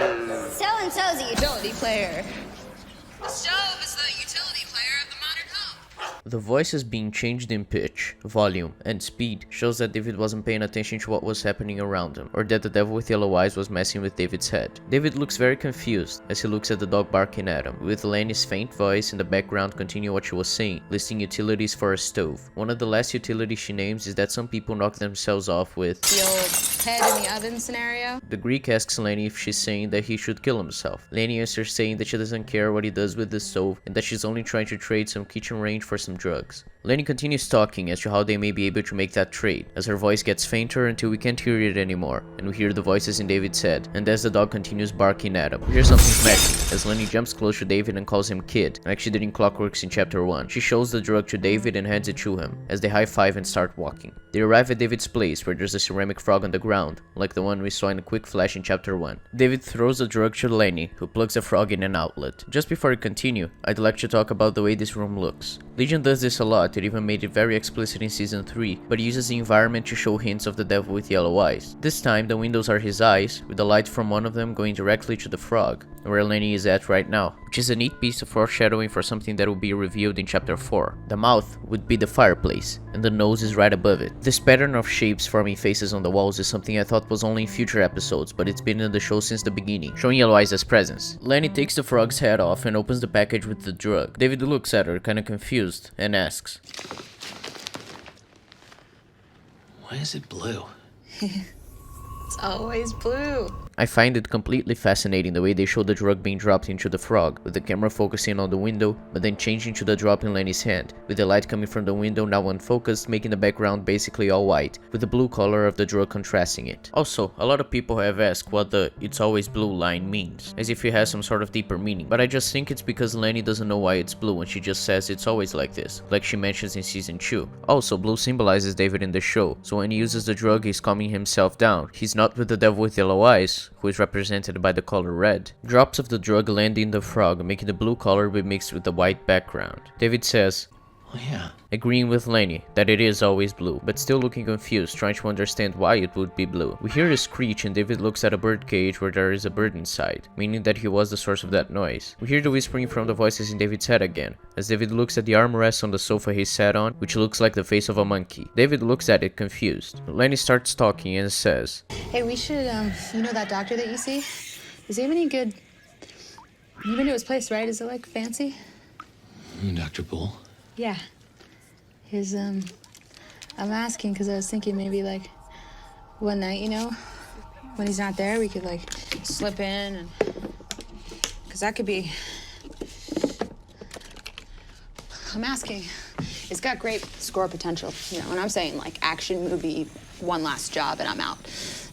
so-and-so's a utility player. The stove is the utility player of the modern home. The voices being changed in pitch, volume, and speed shows that David wasn't paying attention to what was happening around him, or that the devil with yellow eyes was messing with David's head. David looks very confused as he looks at the dog barking at him, with Lenny's faint voice in the background continue what she was saying, listing utilities for a stove. One of the last utilities she names is that some people knock themselves off with The old head in the oven scenario. The Greek asks Lenny if she's saying that he should kill himself. Lenny answers saying that she doesn't care what he does with the stove and that she's only trying to trade some kitchen range for some drugs. Lenny continues talking as to how they may be able to make that trade, as her voice gets fainter until we can't hear it anymore, and we hear the voices in David's head, and as the dog continues barking at him. We hear something smacking, as Lenny jumps close to David and calls him kid, like she did in Clockworks in chapter 1. She shows the drug to David and hands it to him, as they high-five and start walking. They arrive at David's place, where there's a ceramic frog on the ground, like the one we saw in a quick flash in chapter 1. David throws the drug to Lenny, who plugs the frog in an outlet. Just before we continue, I'd like to talk about the way this room looks. Legion does this a lot, it even made it very explicit in season 3, but it uses the environment to show hints of the devil with yellow eyes. This time, the windows are his eyes, with the light from one of them going directly to the frog, where Lenny is at right now, which is a neat piece of foreshadowing for something that will be revealed in chapter 4. The mouth would be the fireplace, and the nose is right above it. This pattern of shapes forming faces on the walls is something I thought was only in future episodes, but it's been in the show since the beginning, showing yellow eyes as presence. Lenny takes the frog's head off and opens the package with the drug. David looks at her, kinda confused, and asks, "Why is it blue?" It's always blue. I find it completely fascinating the way they show the drug being dropped into the frog, with the camera focusing on the window, but then changing to the drop in Lenny's hand, with the light coming from the window now unfocused, making the background basically all white, with the blue color of the drug contrasting it. Also, a lot of people have asked what the "it's always blue" line means, as if it has some sort of deeper meaning, but I just think it's because Lenny doesn't know why it's blue and she just says it's always like this, like she mentions in season 2. Also, blue symbolizes David in the show, so when he uses the drug he's calming himself down. He's not with the devil with yellow eyes, who is represented by the color red. Drops of the drug land in the frog, making the blue color be mixed with the white background. David says, "Oh yeah." Agreeing with Lenny that it is always blue, but still looking confused, trying to understand why it would be blue. We hear a screech and David looks at a bird cage where there is a bird inside, meaning that he was the source of that noise. We hear the whispering from the voices in David's head again, as David looks at the armrest on the sofa he sat on, which looks like the face of a monkey. David looks at it confused. Lenny starts talking and says, Hey, we should, you know that doctor that you see? Does he have any good... You've been to his place, right? Is it, like, fancy? Dr. Bull? Yeah. His, I'm asking because I was thinking maybe, like, one night, you know, when he's not there, we could, like, slip in and... Because that could be... I'm asking. It's got great score potential, you know, and I'm saying, like, action movie, one last job and I'm out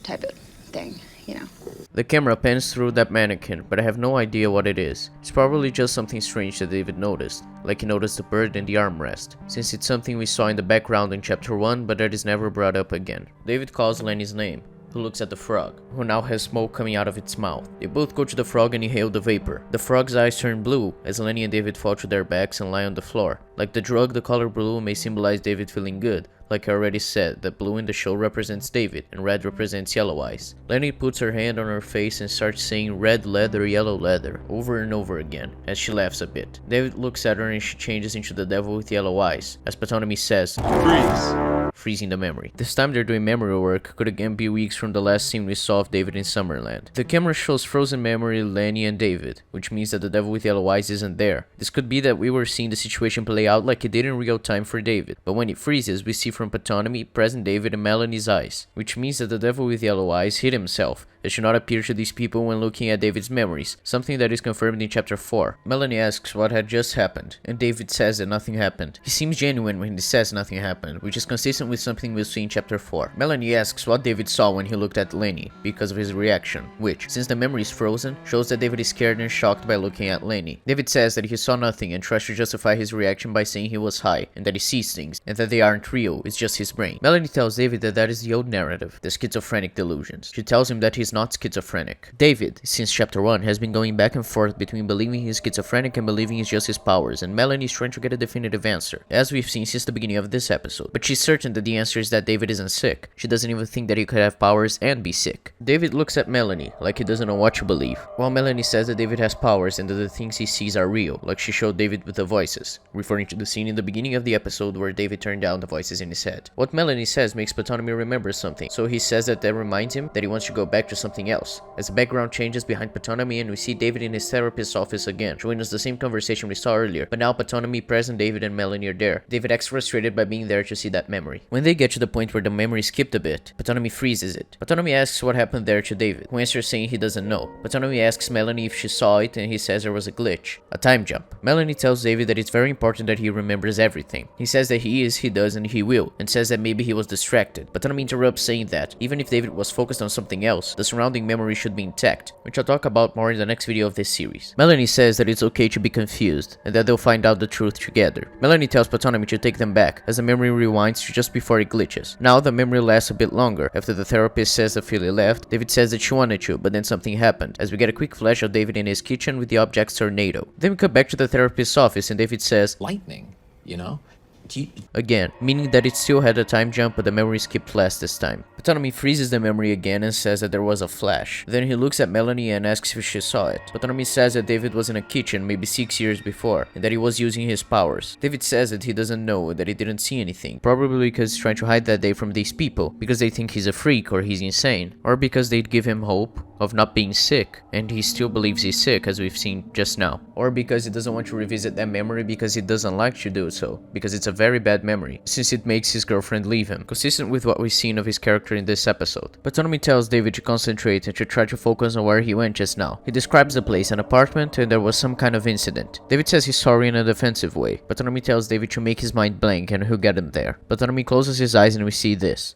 type of thing, you know. The camera pans through that mannequin, but I have no idea what it is. It's probably just something strange that David noticed, like he noticed the bird and the armrest, since it's something we saw in the background in chapter 1 but that is never brought up again. David calls Lenny's name, who looks at the frog, who now has smoke coming out of its mouth. They both go to the frog and inhale the vapor. The frog's eyes turn blue as Lenny and David fall to their backs and lie on the floor. Like the drug, the color blue may symbolize David feeling good. Like I already said, that blue in the show represents David, and red represents yellow eyes. Lenny puts her hand on her face and starts saying red leather, yellow leather, over and over again, as she laughs a bit. David looks at her and she changes into the devil with yellow eyes, as Ptonomy says, "Freeze!" freezing the memory. This time they're doing memory work, could again be weeks from the last scene we saw of David in Summerland. The camera shows frozen memory, Lenny and David, which means that the devil with yellow eyes isn't there. This could be that we were seeing the situation play out like it did in real time for David, but when it freezes we see from Ptonomy, present David and Melanie's eyes, which means that the devil with yellow eyes hid himself. It should not appear to these people when looking at David's memories, something that is confirmed in chapter 4. Melanie asks what had just happened, and David says that nothing happened. He seems genuine when he says nothing happened, which is consistent with something we'll see in chapter 4. Melanie asks what David saw when he looked at Lenny, because of his reaction, which, since the memory is frozen, shows that David is scared and shocked by looking at Lenny. David says that he saw nothing and tries to justify his reaction by saying he was high, and that he sees things, and that they aren't real, it's just his brain. Melanie tells David that that is the old narrative, the schizophrenic delusions. She tells him that he's not schizophrenic. David, since chapter 1, has been going back and forth between believing he's schizophrenic and believing it's just his powers, and Melanie is trying to get a definitive answer, as we've seen since the beginning of this episode. But she's certain that the answer is that David isn't sick. She doesn't even think that he could have powers and be sick. David looks at Melanie, like he doesn't know what to believe, while Melanie says that David has powers and that the things he sees are real, like she showed David with the voices, referring to the scene in the beginning of the episode where David turned down the voices in his head. What Melanie says makes Ptonomy remember something, so he says that reminds him that he wants to go back to something else. As the background changes behind Ptonomy and we see David in his therapist's office again, showing us the same conversation we saw earlier, but now Ptonomy, present, David and Melanie are there. David acts frustrated by being there to see that memory. When they get to the point where the memory skipped a bit, Ptonomy freezes it. Ptonomy asks what happened there to David, who answers saying he doesn't know. Ptonomy asks Melanie if she saw it and he says there was a glitch, a time jump. Melanie tells David that it's very important that he remembers everything. He says that he does and he will, and says that maybe he was distracted. Ptonomy interrupts saying that, even if David was focused on something else, the surrounding memory should be intact, which I'll talk about more in the next video of this series. Melanie says that it's okay to be confused, and that they'll find out the truth together. Melanie tells Ptonomy to take them back, as the memory rewinds to just before it glitches. Now the memory lasts a bit longer. After the therapist says that Philly left, David says that she wanted to, but then something happened, as we get a quick flash of David in his kitchen with the object's tornado. Then we cut back to the therapist's office and David says, lightning, you know? Again, meaning that it still had a time jump but the memory skipped last this time. Ptonomy freezes the memory again and says that there was a flash. Then he looks at Melanie and asks if she saw it. Ptonomy says that David was in a kitchen maybe 6 years before and that he was using his powers. David says that he doesn't know, that he didn't see anything, probably because he's trying to hide that day from these people, because they think he's a freak or he's insane, or because they'd give him hope of not being sick and he still believes he's sick, as we've seen just now, or because he doesn't want to revisit that memory because he doesn't like to do so, because it's a very bad memory, since it makes his girlfriend leave him, consistent with what we've seen of his character in this episode. Ptonomy tells David to concentrate and to try to focus on where he went just now. He describes the place, an apartment, and there was some kind of incident. David says he's sorry in a defensive way. Ptonomy tells David to make his mind blank and he'll get him there. Ptonomy closes his eyes and we see this.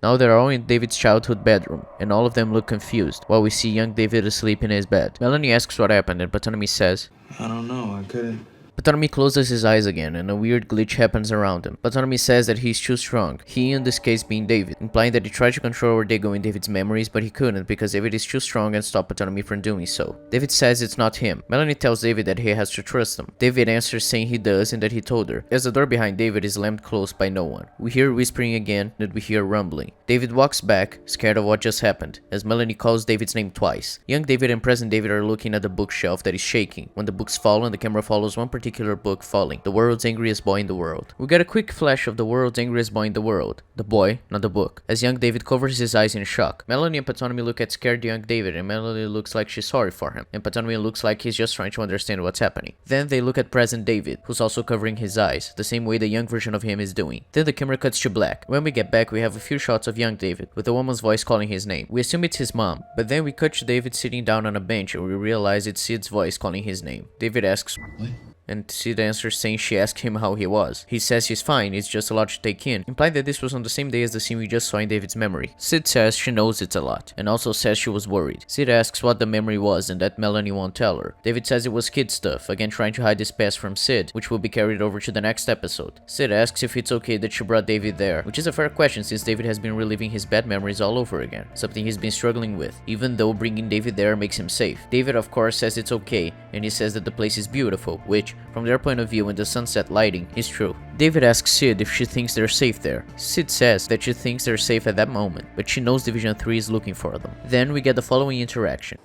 Now they're all in David's childhood bedroom, and all of them look confused, while we see young David asleep in his bed. Melanie asks what happened, and Ptonomy says, I don't know, I couldn't. Ptonomy closes his eyes again, and a weird glitch happens around him. Ptonomy says that he's too strong, he in this case being David, implying that he tried to control where they go in David's memories, but he couldn't because David is too strong and stopped Ptonomy from doing so. David says it's not him. Melanie tells David that he has to trust him. David answers saying he does and that he told her, as the door behind David is slammed closed by no one. We hear whispering again, and we hear rumbling. David walks back, scared of what just happened, as Melanie calls David's name twice. Young David and present David are looking at the bookshelf that is shaking, when the books fall and the camera follows one particular book falling. The world's angriest boy in the world. We get a quick flash of the world's angriest boy in the world. The boy, not the book. As young David covers his eyes in shock. Melanie and Ptonomy look at scared young David, and Melanie looks like she's sorry for him, and Ptonomy looks like he's just trying to understand what's happening. Then they look at present David, who's also covering his eyes, the same way the young version of him is doing. Then the camera cuts to black. When we get back, we have a few shots of young David, with a woman's voice calling his name. We assume it's his mom, but then we cut to David sitting down on a bench, and we realize it's Sid's voice calling his name. David asks, "What?" And Sid answers saying she asked him how he was. He says he's fine, it's just a lot to take in, implying that this was on the same day as the scene we just saw in David's memory. Sid says she knows it's a lot, and also says she was worried. Sid asks what the memory was and that Melanie won't tell her. David says it was kid stuff, again trying to hide his past from Sid, which will be carried over to the next episode. Sid asks if it's okay that she brought David there, which is a fair question since David has been reliving his bad memories all over again, something he's been struggling with, even though bringing David there makes him safe. David of course says it's okay, and he says that the place is beautiful, which, from their point of view in the sunset lighting, is true. David asks Sid if she thinks they're safe there. Sid says that she thinks they're safe at that moment, but she knows Division 3 is looking for them. Then we get the following interaction.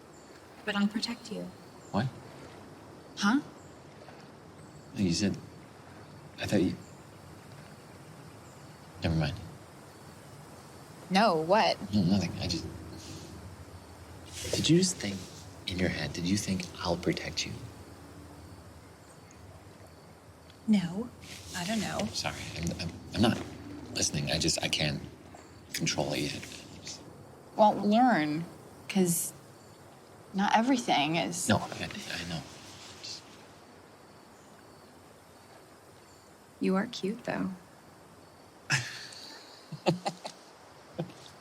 But I'll protect you. What? Huh? You said... I thought you... Never mind. No, what? No, nothing. I just... Did you just think, in your head, did you think I'll protect you? No, I don't know. Sorry, I'm not listening. I can't control it yet. Well, learn, because not everything is... No, I know. You are cute, though.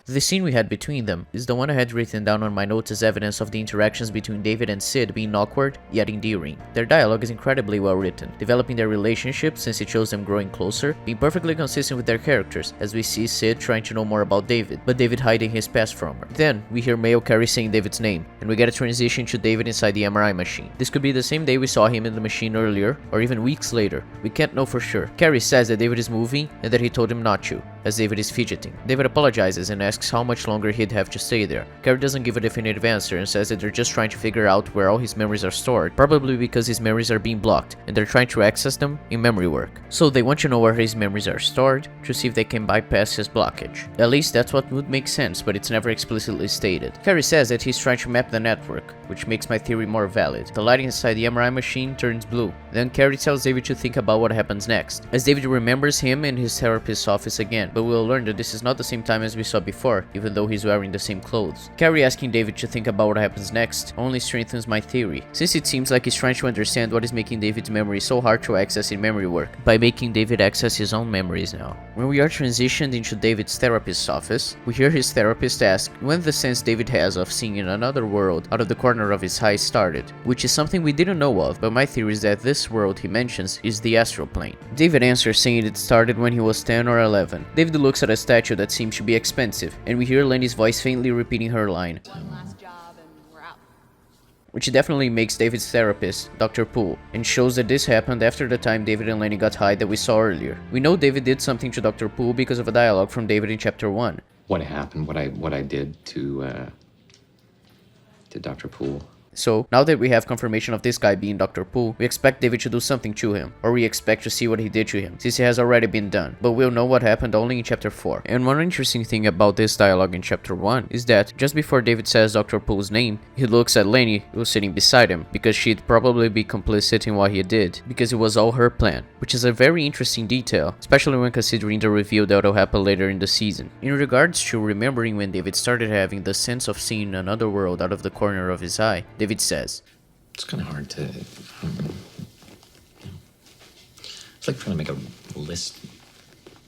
The scene we had between them is the one I had written down on my notes as evidence of the interactions between David and Sid being awkward, yet endearing. Their dialogue is incredibly well written, developing their relationship since it shows them growing closer, being perfectly consistent with their characters, as we see Sid trying to know more about David, but David hiding his past from her. Then, we hear Mayo Carey saying David's name, and we get a transition to David inside the MRI machine. This could be the same day we saw him in the machine earlier, or even weeks later. We can't know for sure. Carey says that David is moving, and that he told him not to. as David is fidgeting. David apologizes and asks how much longer he'd have to stay there. Carrie doesn't give a definitive answer and says that they're just trying to figure out where all his memories are stored, probably because his memories are being blocked, and they're trying to access them in memory work. So they want to know where his memories are stored, to see if they can bypass his blockage. At least that's what would make sense, but it's never explicitly stated. Carrie says that he's trying to map the network, which makes my theory more valid. The lighting inside the MRI machine turns blue. Then Carrie tells David to think about what happens next, as David remembers him in his therapist's office again, but we'll learn that this is not the same time as we saw before, even though he's wearing the same clothes. Carrie asking David to think about what happens next only strengthens my theory, since it seems like he's trying to understand what is making David's memory so hard to access in memory work, by making David access his own memories now. When we are transitioned into David's therapist's office, we hear his therapist ask when the sense David has of seeing in another world out of the corner of his eye started, which is something we didn't know of, but my theory is that this world he mentions is the astral plane. David answers saying it started when he was 10 or 11. David looks at a statue that seems to be expensive, and we hear Lenny's voice faintly repeating her line, which definitely makes David's therapist, Dr. Poole, and shows that this happened after the time David and Lenny got high that we saw earlier. We know David did something to Dr. Poole because of a dialogue from David in chapter 1. What happened, what I did to Dr. Poole. So, now that we have confirmation of this guy being Dr. Poole, we expect David to do something to him, or we expect to see what he did to him, since it has already been done, but we'll know what happened only in chapter 4. And one interesting thing about this dialogue in chapter 1 is that, just before David says Dr. Poole's name, he looks at Lenny, who's sitting beside him, because she'd probably be complicit in what he did, because it was all her plan, which is a very interesting detail, especially when considering the reveal that will happen later in the season. In regards to remembering when David started having the sense of seeing another world out of the corner of his eye, David says, it's kind of hard to... It's like trying to make a list.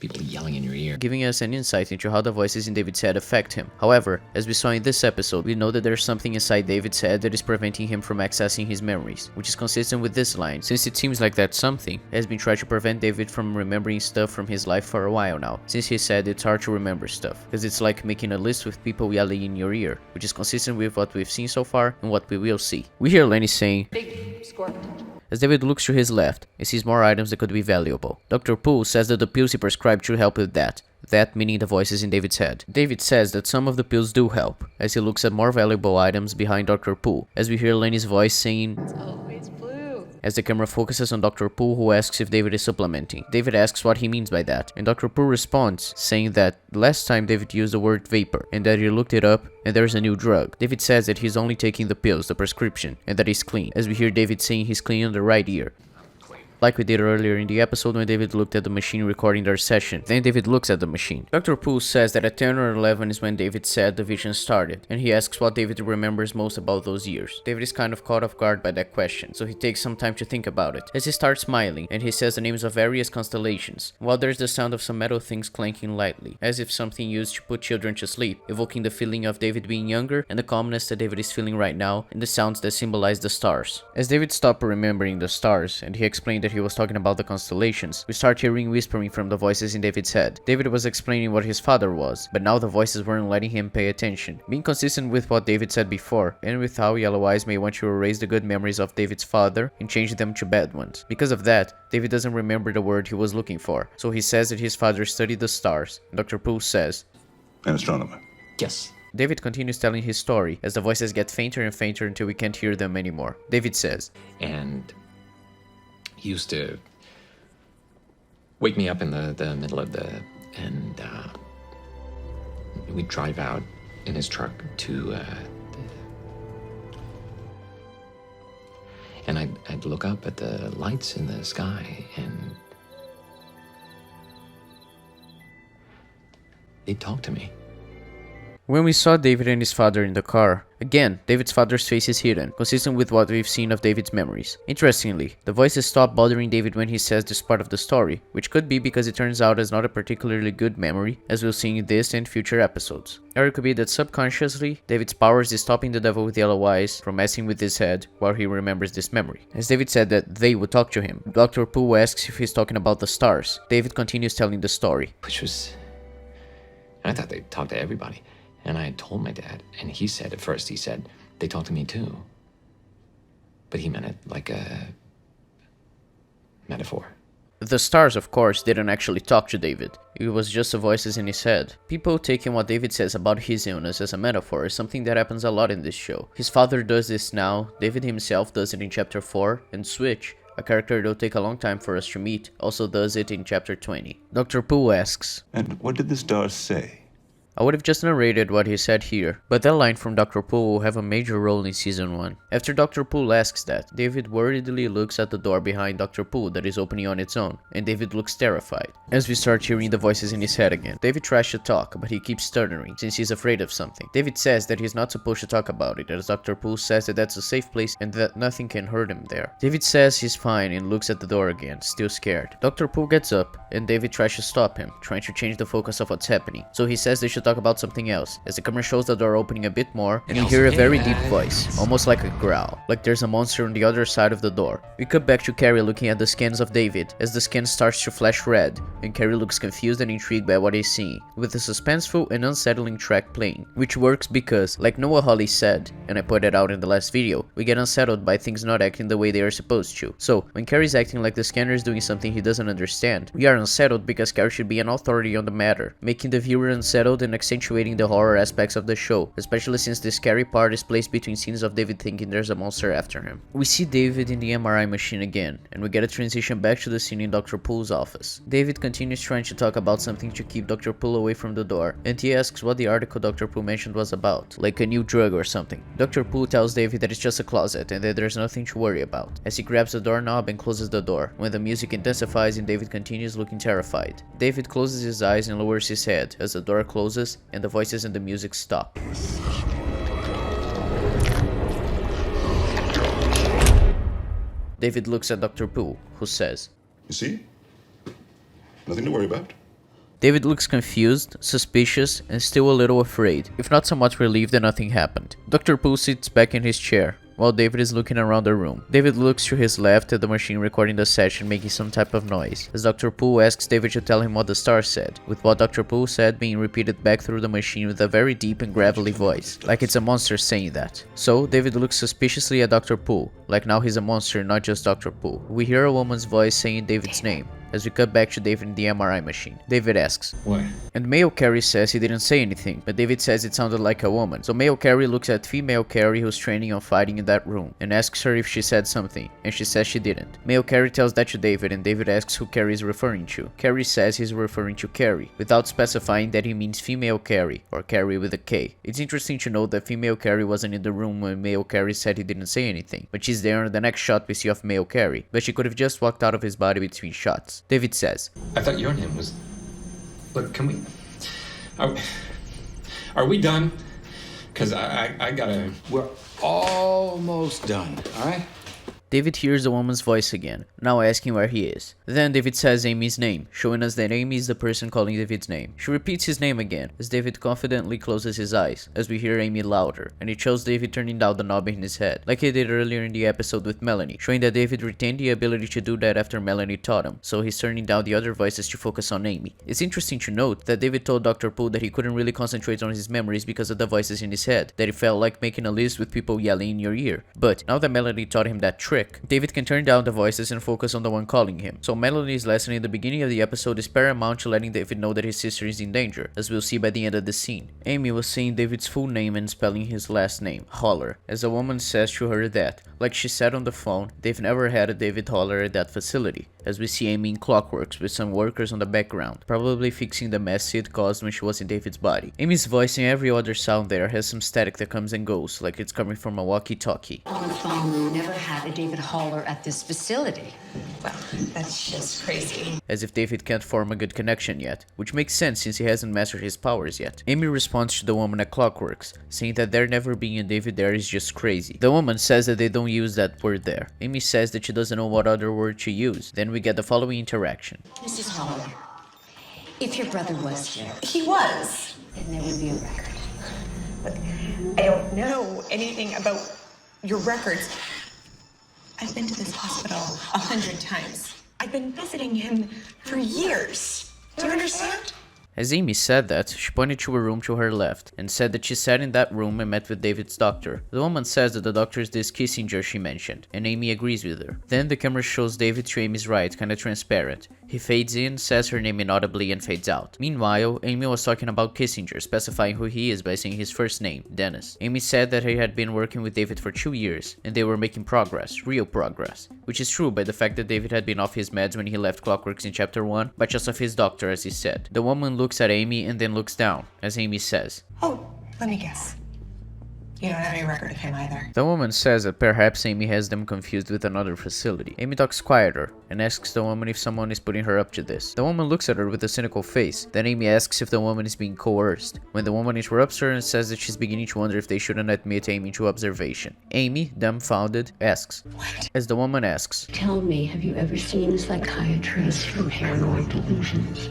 People yelling in your ear, giving us an insight into how the voices in David's head affect him. However, as we saw in this episode, we know that there's something inside David's head that is preventing him from accessing his memories, which is consistent with this line, since it seems like that something has been trying to prevent David from remembering stuff from his life for a while now, since he said it's hard to remember stuff, because it's like making a list with people yelling in your ear, which is consistent with what we've seen so far and what we will see. We hear Lenny saying, "Big score." As David looks to his left and sees more items that could be valuable. Dr. Poole says that the pills he prescribed should help with that. That meaning the voices in David's head. David says that some of the pills do help, as he looks at more valuable items behind Dr. Poole, as we hear Lenny's voice saying, "It's always blue." As the camera focuses on Dr. Poole, who asks if David is supplementing. David asks what he means by that, and Dr. Poole responds, saying that last time David used the word vapor, and that he looked it up, and there's a new drug. David says that he's only taking the pills, the prescription, and that he's clean, as we hear David saying he's clean on the right ear. Like we did earlier in the episode when David looked at the machine recording their session. Then David looks at the machine. Dr. Poole says that at 10 or 11 is when David said the vision started, and he asks what David remembers most about those years. David is kind of caught off guard by that question, so he takes some time to think about it, as he starts smiling, and he says the names of various constellations, while there's the sound of some metal things clanking lightly, as if something used to put children to sleep, evoking the feeling of David being younger, and the calmness that David is feeling right now, and the sounds that symbolize the stars. As David stopped remembering the stars, and he explained that he was talking about the constellations, we start hearing whispering from the voices in David's head. David was explaining what his father was, but now the voices weren't letting him pay attention, being consistent with what David said before, and with how Yellow Eyes may want to erase the good memories of David's father and change them to bad ones. Because of that, David doesn't remember the word he was looking for, so he says that his father studied the stars. Dr. Poole says, "An astronomer." Yes. David continues telling his story, as the voices get fainter and fainter until we can't hear them anymore. David says, and he used to wake me up in the middle of and we'd drive out in his truck to, and I'd look up at the lights in the sky, and they'd talk to me. When we saw David and his father in the car, again, David's father's face is hidden, consistent with what we've seen of David's memories. Interestingly, the voices stop bothering David when he says this part of the story, which could be because it turns out as not a particularly good memory, as we'll see in this and future episodes. Or it could be that subconsciously, David's powers is stopping the devil with yellow eyes from messing with his head while he remembers this memory. As David said that they would talk to him, Dr. Poole asks if he's talking about the stars. David continues telling the story. Which was... I thought they'd talk to everybody. And I had told my dad, and he said at first, he said, they talk to me too. But he meant it like a metaphor. The stars, of course, didn't actually talk to David. It was just the voices in his head. People taking what David says about his illness as a metaphor is something that happens a lot in this show. His father does this now, David himself does it in chapter 4, and Switch, a character that'll take a long time for us to meet, also does it in chapter 20. Dr. Poole asks, "And what did the stars say?" I would have just narrated what he said here, but that line from Dr. Poole will have a major role in season 1. After Dr. Poole asks that, David worriedly looks at the door behind Dr. Poole that is opening on its own, and David looks terrified. As we start hearing the voices in his head again, David tries to talk, but he keeps stuttering since he's afraid of something. David says that he's not supposed to talk about it, as Dr. Poole says that that's a safe place and that nothing can hurt him there. David says he's fine and looks at the door again, still scared. Dr. Poole gets up, and David tries to stop him, trying to change the focus of what's happening. So he says they should talk about something else, as the camera shows the door opening a bit more, and you hear a very deep voice, almost like a growl, like there's a monster on the other side of the door. We cut back to Carrie looking at the scans of David, as the scan starts to flash red, and Carrie looks confused and intrigued by what he's seeing, with a suspenseful and unsettling track playing, which works because, like Noah Hawley said, and I pointed out in the last video, we get unsettled by things not acting the way they are supposed to. So, when Carrie's acting like the scanner is doing something he doesn't understand, we are unsettled because Carrie should be an authority on the matter, making the viewer unsettled and accentuating the horror aspects of the show, especially since the scary part is placed between scenes of David thinking there's a monster after him. We see David in the MRI machine again, and we get a transition back to the scene in Dr. Poole's office. David continues trying to talk about something to keep Dr. Poole away from the door, and he asks what the article Dr. Poole mentioned was about, like a new drug or something. Dr. Poole tells David that it's just a closet and that there's nothing to worry about, as he grabs the doorknob and closes the door, when the music intensifies and David continues looking terrified. David closes his eyes and lowers his head as the door closes and the voices and the music stop. David looks at Dr. Poole, who says, "You see? Nothing to worry about." David looks confused, suspicious, and still a little afraid, if not somewhat relieved that nothing happened. Dr. Poole sits back in his chair, while David is looking around the room. David looks to his left at the machine recording the session making some type of noise, as Dr. Poole asks David to tell him what the star said, with what Dr. Poole said being repeated back through the machine with a very deep and gravelly voice, like it's a monster saying that. So, David looks suspiciously at Dr. Poole, like now he's a monster, not just Dr. Poole. We hear a woman's voice saying David's name, as we cut back to David in the MRI machine. David asks, "What?" And male Carrie says he didn't say anything, but David says it sounded like a woman. So male Carrie looks at female Carrie who's training on fighting in that room, and asks her if she said something, and she says she didn't. Male Carrie tells that to David, and David asks who Carrie is referring to. Carrie says he's referring to Carrie, without specifying that he means female Carrie, or Carrie with a K. It's interesting to note that female Carrie wasn't in the room when male Carrie said he didn't say anything, but she's there in the next shot we see of male Carrie, but she could have just walked out of his body between shots. David says, I thought your name was... Look, can we... Are we done? Because I gotta... We're almost done, all right? David hears the woman's voice again, now asking where he is. Then David says Amy's name, showing us that Amy is the person calling David's name. She repeats his name again, as David confidently closes his eyes, as we hear Amy louder, and it shows David turning down the knob in his head, like he did earlier in the episode with Melanie, showing that David retained the ability to do that after Melanie taught him, so he's turning down the other voices to focus on Amy. It's interesting to note that David told Dr. Poole that he couldn't really concentrate on his memories because of the voices in his head, that it felt like making a list with people yelling in your ear. But now that Melanie taught him that trick, David can turn down the voices and focus on the one calling him. So Melanie's lesson in the beginning of the episode is paramount to letting David know that his sister is in danger, as we'll see by the end of the scene. Amy was saying David's full name and spelling his last name, Holler, as a woman says to her that, like she said on the phone, they've never had a David Holler at that facility, as we see Amy in Clockworks with some workers on the background, probably fixing the mess Sid caused when she was in David's body. Amy's voice and every other sound there has some static that comes and goes, like it's coming from a walkie-talkie. On the phone, we never had a David Holler at this facility. Well, that's just crazy. As if David can't form a good connection yet, which makes sense since he hasn't mastered his powers yet. Amy responds to the woman at Clockworks, saying that there never being a David there is just crazy. The woman says that they don't use that word there. Amy says that she doesn't know what other word to use. Then we get the following interaction. Mrs. Holler, if your brother was here, He was. then there would be a record. But I don't know anything about your records. I've been to this hospital 100 times. I've been visiting him for years. Do you understand? As Amy said that, she pointed to a room to her left, and said that she sat in that room and met with David's doctor. The woman says that the doctor is this Kissinger she mentioned, and Amy agrees with her. Then the camera shows David to Amy's right, kinda transparent. He fades in, says her name inaudibly, and fades out. Meanwhile, Amy was talking about Kissinger, specifying who he is by saying his first name, Dennis. Amy said that he had been working with David for 2 years, and they were making progress, real progress. Which is true by the fact that David had been off his meds when he left Clockworks in chapter 1, but just of his doctor as he said. The woman looks at Amy and then looks down, as Amy says. Oh, let me guess. You don't have any record of him either. The woman says that perhaps Amy has them confused with another facility. Amy talks quieter and asks the woman if someone is putting her up to this. The woman looks at her with a cynical face. Then Amy asks if the woman is being coerced, when the woman interrupts her and says that she's beginning to wonder if they shouldn't admit Amy to observation. Amy, dumbfounded, asks, "What?" As the woman asks, Tell me, have you ever seen a psychiatrist for paranoid delusions?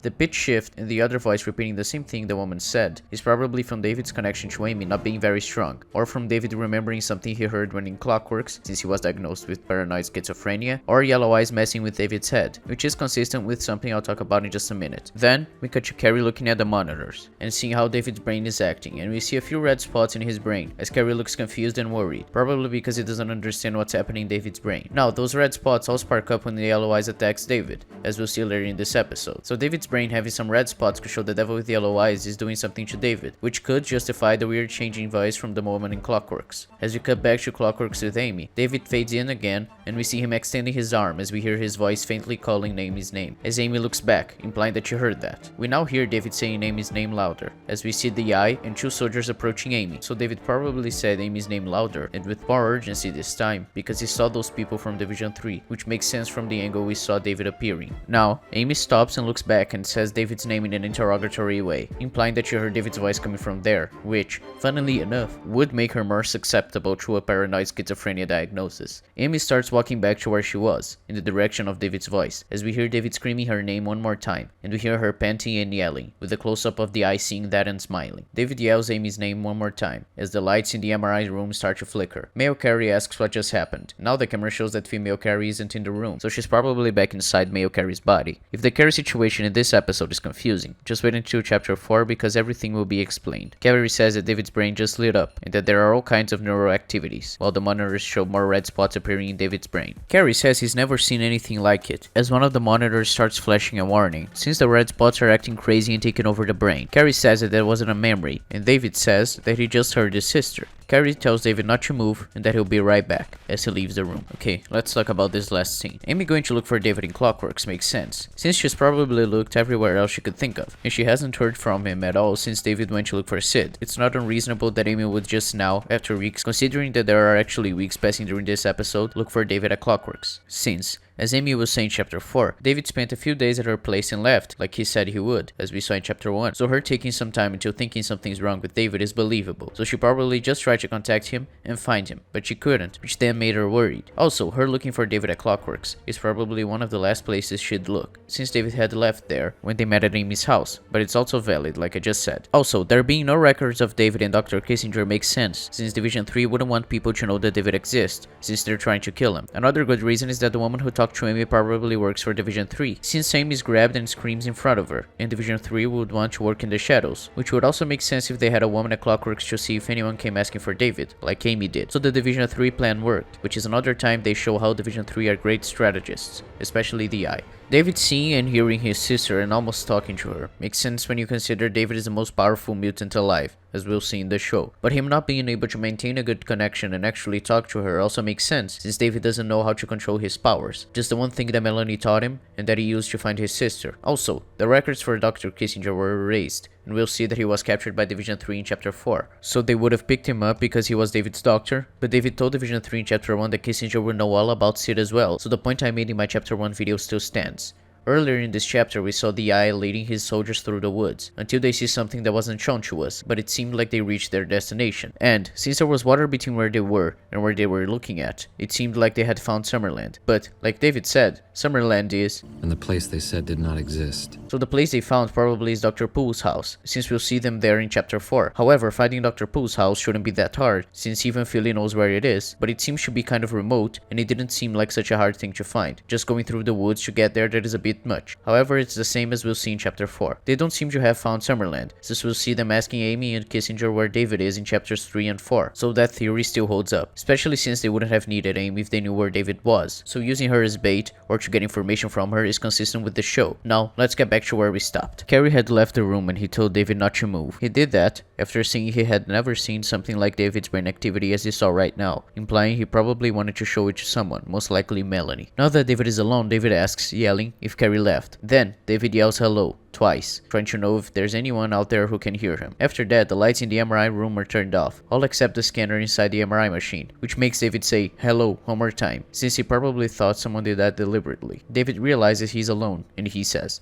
The pitch shift and the other voice repeating the same thing the woman said is probably from David's connection to Amy not being very strong, or from David remembering something he heard when in Clockworks, since he was diagnosed with paranoid schizophrenia, or Yellow Eyes messing with David's head, which is consistent with something I'll talk about in just a minute. Then, we cut to Carrie looking at the monitors, and seeing how David's brain is acting, and we see a few red spots in his brain, as Carrie looks confused and worried, probably because he doesn't understand what's happening in David's brain. Now, those red spots all spark up when the Yellow Eyes attacks David, as we'll see later in this episode. So David's brain having some red spots could show the devil with yellow eyes is doing something to David, which could justify the weird changing voice from the moment in Clockworks. As we cut back to Clockworks with Amy, David fades in again, and we see him extending his arm as we hear his voice faintly calling Amy's name, as Amy looks back, implying that she heard that. We now hear David saying Amy's name louder, as we see the eye and 2 soldiers approaching Amy, so David probably said Amy's name louder, and with more urgency this time, because he saw those people from Division 3, which makes sense from the angle we saw David appearing. Now, Amy stops and looks back and says David's name in an interrogatory way, implying that she heard David's voice coming from there, which, funnily enough, would make her more susceptible to a paranoid schizophrenia diagnosis. Amy starts walking back to where she was, in the direction of David's voice, as we hear David screaming her name one more time, and we hear her panting and yelling, with a close-up of the eye seeing that and smiling. David yells Amy's name one more time, as the lights in the MRI room start to flicker. Male Carrie asks what just happened. Now the camera shows that female Carrie isn't in the room, so she's probably back inside male Carrie's body. If the Carrie situation in this episode is confusing, just wait until chapter 4 because everything will be explained. Carrie says that David's brain just lit up, and that there are all kinds of neural activities, while the monitors show more red spots appearing in David's brain. Carrie says he's never seen anything like it, as one of the monitors starts flashing a warning, since the red spots are acting crazy and taking over the brain. Carrie says that that wasn't a memory, and David says that he just heard his sister. Carrie tells David not to move and that he'll be right back as he leaves the room. Okay, let's talk about this last scene. Amy going to look for David in Clockworks makes sense, since she's probably looked everywhere else she could think of, and she hasn't heard from him at all since David went to look for Sid. It's not unreasonable that Amy would just now, after weeks, considering that there are actually weeks passing during this episode, look for David at Clockworks, since, as Amy was saying in chapter 4, David spent a few days at her place and left, like he said he would, as we saw in chapter 1, so her taking some time until thinking something's wrong with David is believable, so she probably just tried to contact him and find him, but she couldn't, which then made her worried. Also, her looking for David at Clockworks is probably one of the last places she'd look, since David had left there when they met at Amy's house, but it's also valid, like I just said. Also, there being no records of David and Dr. Kissinger makes sense, since Division 3 wouldn't want people to know that David exists, since they're trying to kill him. Another good reason is that the woman who talked to Amy probably works for Division 3, since Amy is grabbed and screams in front of her, and Division 3 would want to work in the shadows, which would also make sense if they had a woman at Clockworks to see if anyone came asking for David, like Amy did. So the Division 3 plan worked, which is another time they show how Division 3 are great strategists, especially the Eye. David seeing and hearing his sister and almost talking to her makes sense when you consider David is the most powerful mutant alive, as we'll see in the show. But him not being able to maintain a good connection and actually talk to her also makes sense, since David doesn't know how to control his powers, just the one thing that Melanie taught him and that he used to find his sister. Also, the records for Dr. Kissinger were erased, and we'll see that he was captured by Division 3 in chapter 4. So they would have picked him up because he was David's doctor, but David told Division 3 in chapter 1 that Kissinger would know all about Sid as well, so the point I made in my chapter 1 video still stands. Earlier in this chapter we saw the Eye leading his soldiers through the woods, until they see something that wasn't shown to us, but it seemed like they reached their destination. And, since there was water between where they were and where they were looking at, it seemed like they had found Summerland. But, like David said, Summerland is... And the place they said did not exist. So the place they found probably is Dr. Poole's house, since we'll see them there in chapter 4. However, finding Dr. Poole's house shouldn't be that hard, since even Philly knows where it is, but it seems to be kind of remote, and it didn't seem like such a hard thing to find. Just going through the woods to get there that is a bit bit much. However, it's the same as we'll see in chapter 4. They don't seem to have found Summerland, since we'll see them asking Amy and Kissinger where David is in chapters 3 and 4, so that theory still holds up, especially since they wouldn't have needed Amy if they knew where David was, so using her as bait or to get information from her is consistent with the show. Now, let's get back to where we stopped. Carrie had left the room and he told David not to move. He did that after seeing he had never seen something like David's brain activity as he saw right now, implying he probably wanted to show it to someone, most likely Melanie. Now that David is alone, David asks, yelling, if Carrie left. Then, David yells hello, twice, trying to know if there's anyone out there who can hear him. After that, the lights in the MRI room are turned off, all except the scanner inside the MRI machine, which makes David say hello one more time, since he probably thought someone did that deliberately. David realizes he's alone, and he says,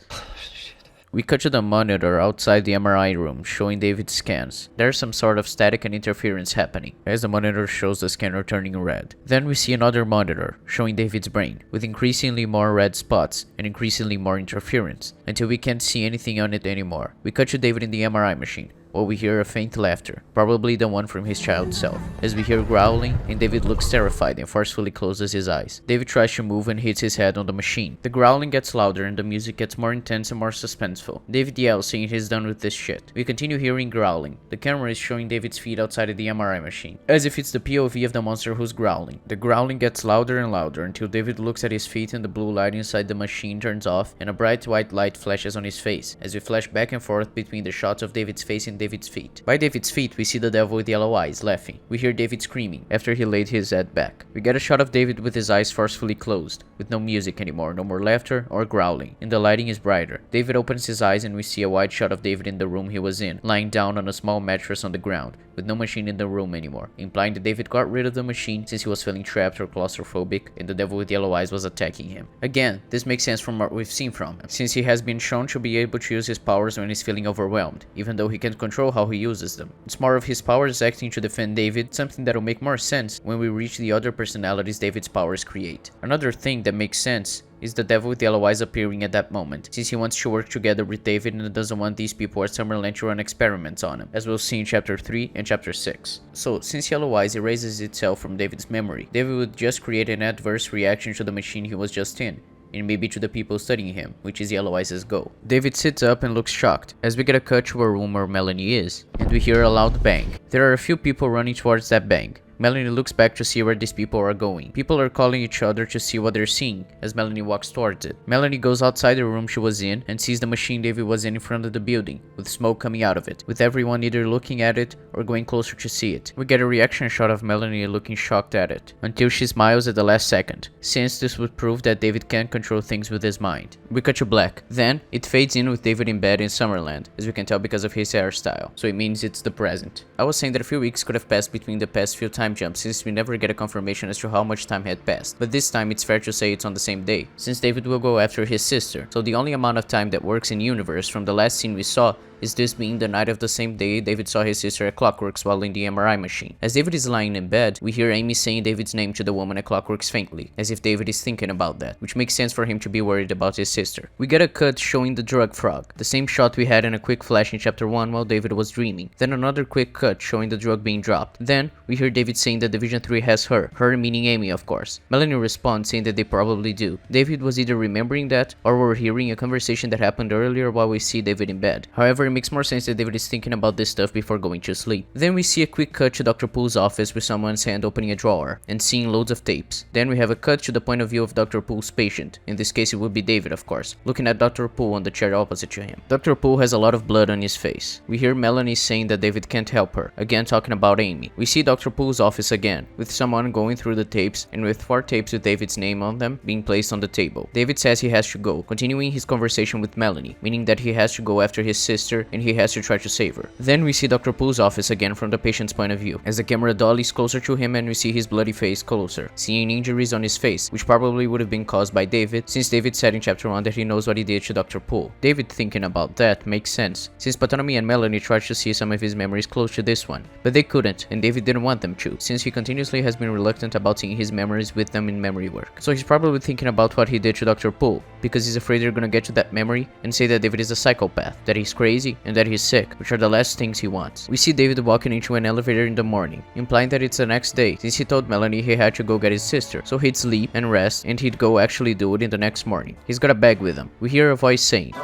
We cut to the monitor outside the MRI room, showing David's scans. There's some sort of static and interference happening, as the monitor shows the scanner turning red. Then we see another monitor, showing David's brain, with increasingly more red spots and increasingly more interference, until we can't see anything on it anymore. We cut to David in the MRI machine, while we hear a faint laughter, probably the one from his child self, as we hear growling, and David looks terrified and forcefully closes his eyes. David tries to move and hits his head on the machine. The growling gets louder and the music gets more intense and more suspenseful. David yells, saying he's done with this shit. We continue hearing growling. The camera is showing David's feet outside of the MRI machine, as if it's the POV of the monster who's growling. The growling gets louder and louder until David looks at his feet and the blue light inside the machine turns off and a bright white light flashes on his face, as we flash back and forth between the shots of David's face and David's feet. By David's feet, we see the devil with yellow eyes, laughing. We hear David screaming, after he laid his head back. We get a shot of David with his eyes forcefully closed, with no music anymore, no more laughter or growling, and the lighting is brighter. David opens his eyes and we see a wide shot of David in the room he was in, lying down on a small mattress on the ground, with no machine in the room anymore, implying that David got rid of the machine since he was feeling trapped or claustrophobic, and the devil with yellow eyes was attacking him. Again, this makes sense from what we've seen from him, since he has been shown to be able to use his powers when he's feeling overwhelmed, even though he can't control how he uses them. It's more of his powers acting to defend David, something that'll make more sense when we reach the other personalities David's powers create. Another thing that makes sense is the devil with yellow eyes appearing at that moment, since he wants to work together with David and doesn't want these people at Summerland to run experiments on him, as we'll see in chapter 3 and chapter 6. So, since yellow eyes erases itself from David's memory, David would just create an adverse reaction to the machine he was just in, and maybe to the people studying him, which is Yellow Eyes' goal. David sits up and looks shocked, as we get a cut to a room where Melanie is, and we hear a loud bang. There are a few people running towards that bang. Melanie looks back to see where these people are going. People are calling each other to see what they're seeing, as Melanie walks towards it. Melanie goes outside the room she was in and sees the machine David was in front of the building, with smoke coming out of it, with everyone either looking at it or going closer to see it. We get a reaction shot of Melanie looking shocked at it, until she smiles at the last second, since this would prove that David can't control things with his mind. We cut to black. Then, it fades in with David in bed in Summerland, as we can tell because of his hairstyle, so it means it's the present. I was saying that a few weeks could have passed between the past few time jumps, since we never get a confirmation as to how much time had passed, but this time it's fair to say it's on the same day, since David will go after his sister, so the only amount of time that works in universe from the last scene we saw is this being the night of the same day David saw his sister at Clockworks while in the MRI machine. As David is lying in bed, we hear Amy saying David's name to the woman at Clockworks faintly, as if David is thinking about that, which makes sense for him to be worried about his sister. We get a cut showing the drug frog, the same shot we had in a quick flash in chapter 1 while David was dreaming, then another quick cut showing the drug being dropped. Then, we hear David saying that Division 3 has her meaning Amy of course. Melanie responds saying that they probably do. David was either remembering that, or we're hearing a conversation that happened earlier while we see David in bed. However, it makes more sense that David is thinking about this stuff before going to sleep. Then we see a quick cut to Dr. Poole's office with someone's hand opening a drawer, and seeing loads of tapes. Then we have a cut to the point of view of Dr. Poole's patient, in this case it would be David of course, looking at Dr. Poole on the chair opposite to him. Dr. Poole has a lot of blood on his face. We hear Melanie saying that David can't help her, again talking about Amy. We see Dr. Poole's office again, with someone going through the tapes, and with 4 tapes with David's name on them being placed on the table. David says he has to go, continuing his conversation with Melanie, meaning that he has to go after his sister and he has to try to save her. Then we see Dr. Poole's office again from the patient's point of view, as the camera dollies closer to him and we see his bloody face closer, seeing injuries on his face, which probably would have been caused by David, since David said in chapter 1 that he knows what he did to Dr. Poole. David thinking about that makes sense, since Ptonomy and Melanie tried to see some of his memories close to this one, but they couldn't, and David didn't want them to, since he continuously has been reluctant about seeing his memories with them in memory work. So he's probably thinking about what he did to Dr. Poole, because he's afraid they're gonna get to that memory and say that David is a psychopath, that he's crazy crazy and that he's sick, which are the last things he wants. We see David walking into an elevator in the morning, implying that it's the next day, since he told Melanie he had to go get his sister, so he'd sleep and rest and he'd go actually do it in the next morning. He's got a bag with him. We hear a voice saying,